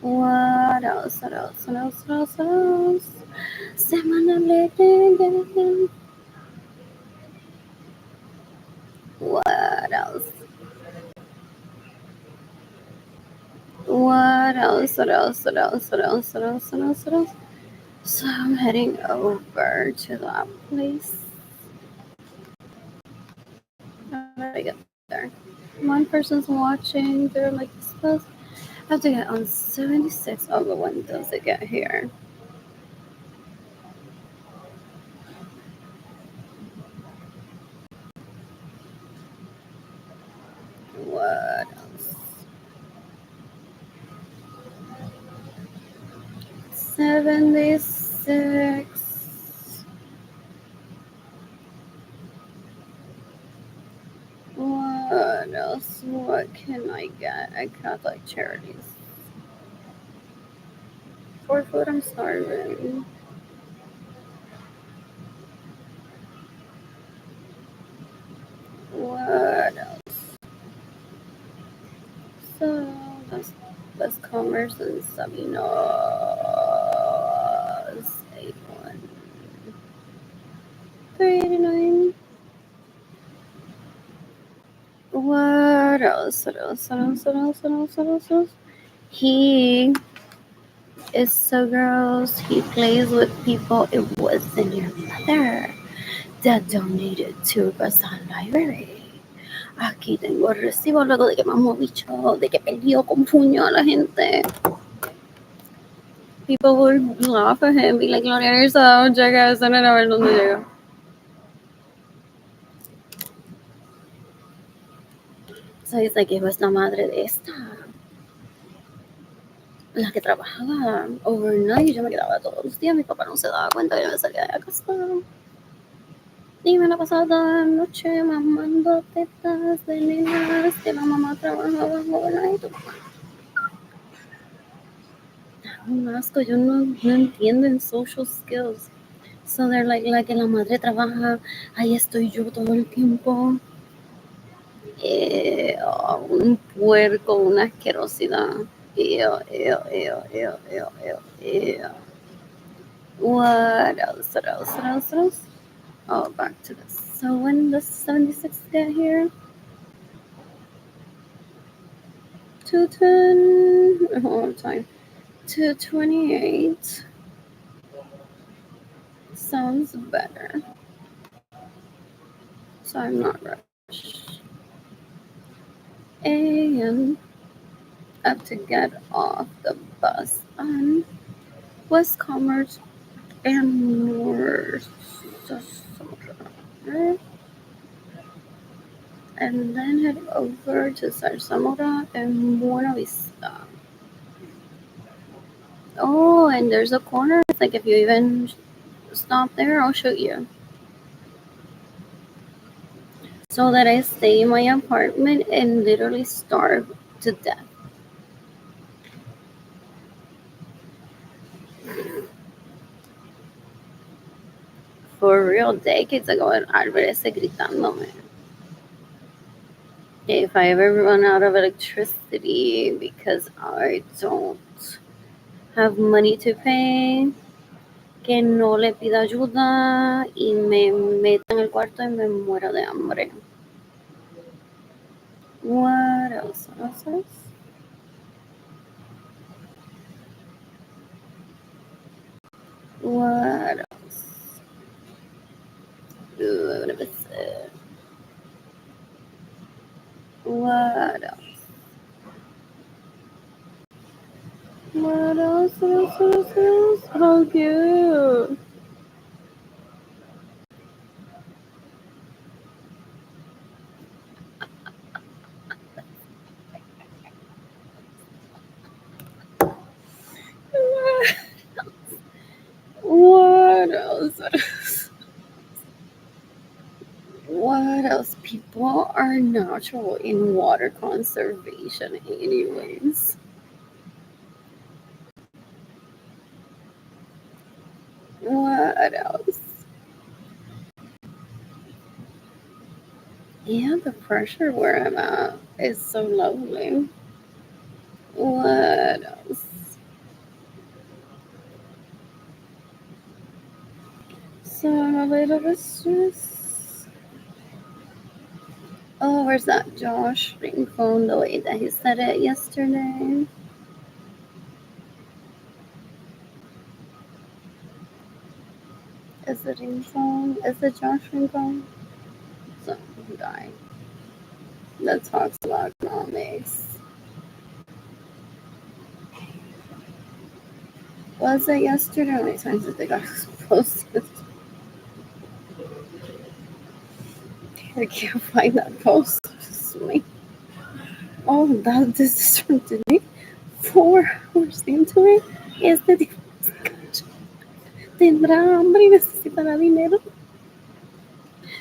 A: What else? What else? What else? What else? What else? Semanalete. What else? What else? What else? What else? What else? What else? What else? What else? So I'm heading over to that place. How do I get there? One person's watching. They're like, supposed. I have to get on 76. Oh, the one does it get here? What else? 76. What else? What can I get? I got like charities. For food, I'm starving. What else? So that's Commerce and Sabinos. 81. 389. What else? What else? What else? What else? What else? What else? What else? He is so gross. He plays with people. It wasn't your mother that donated to Basan Library. Aquí tengo el recibo luego de que mamó bicho, de que peleó con puño a la gente. People would laugh at him, be like, Gloria yourself, jackass, and a ver dónde llega. So he's like, it was la madre de esta, la que trabajaba overnight. Yo me quedaba todos los días, mi papá no se daba cuenta que yo me salía de la casa. Y me la pasaba toda la noche mamando tetas de nenas que la mamá trabajaba overnight. Un asco, yo no entiendo en social skills. So they're like, la que la madre trabaja, ahí estoy yo todo el tiempo. Un puerco, una asquerosidad. Ew, ew, ew, ew, ew, ew, ew. What else? What else? What else? What else? Oh, back to this. So when does 76 get here? 210. Hold on, time. 228. Sounds better. So I'm not rushed. And I have to get off the bus on West Commerce and North Zamora. And then head over to Zamora and Buena Vista. Oh, and there's a corner. It's like if you even stop there, I'll show you. So that I stay in my apartment and literally starve to death. For real, decades ago, and Álvarez gritándome. If I ever run out of electricity because I don't have money to pay, que no le pida ayuda y me meta en el cuarto y me muero de hambre. What else? What else? What else? What else? What else? What else? What else? What else? What else? What else? How cute! What else? What else? What else? People are natural in water conservation, anyways. What else? Yeah, the pressure where I'm at is so lovely. What else? So I'm a little bit stressed. Oh, where's that Josh Rincon? The way that he said it yesterday. Is it Rincon? Is it Josh Rincon? Some guy that talks about economics. Was it yesterday? How many times did they got posted? I can't find that post. It's me. Oh, this is from today. 4 hours into it. Este tipo tendrá hambre y necesitará dinero.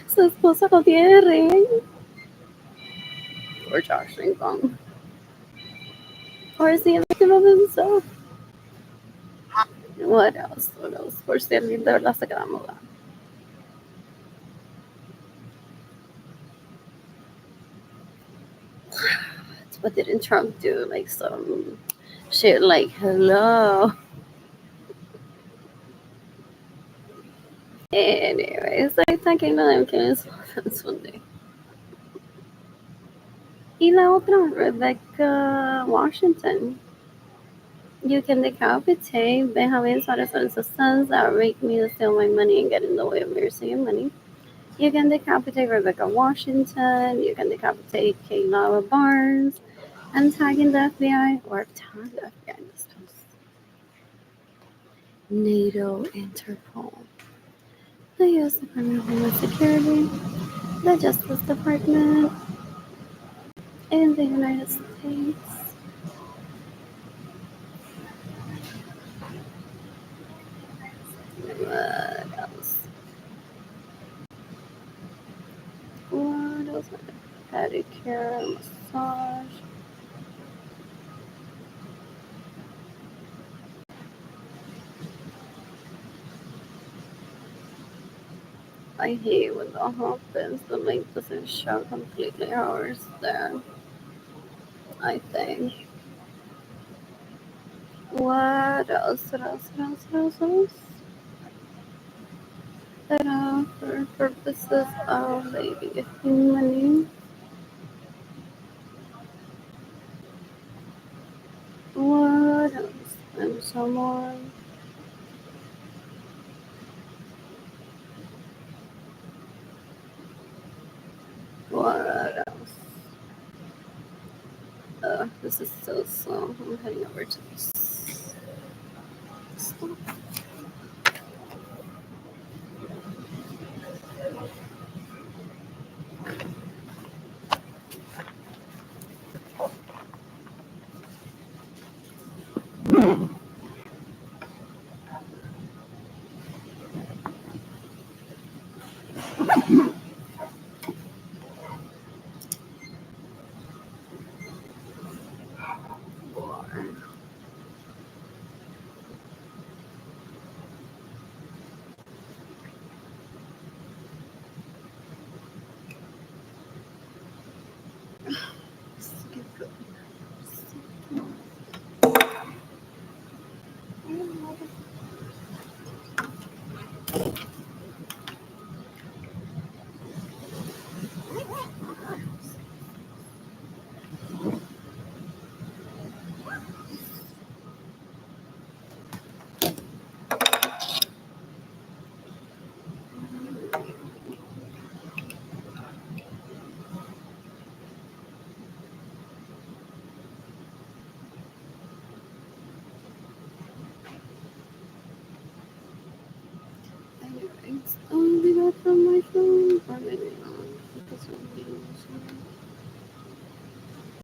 A: Su esposa lo tiene rehén. Or Josh Rincon. Or is he a victim of himself? What else? What else? Por si alguien de verdad se queda muda. But didn't Trump do like some shit like hello? Anyways, ahorita que lo de quién es Sunday. Y la otra, Rebecca Washington. You can decapitate Benjamin Suarez's sons that make me to steal my money and get in the way of me receiving money. You can decapitate Rebecca Washington. You can decapitate Kayla Barnes and tagging the FBI or tag the FBI in this post. NATO, Interpol, the U.S. Department of Homeland Security, the Justice Department, in the United States. What else? What else? Pedicure, massage. I hate when that happens. The link doesn't show completely hours there. I think. What else? What else? What else? What else? What else? That for purposes of maybe getting money. What else? And someone. What else? This is so slow. I'm heading over to this. Stop. Anyways, I'll be back on my phone. Or maybe not. Because I'm being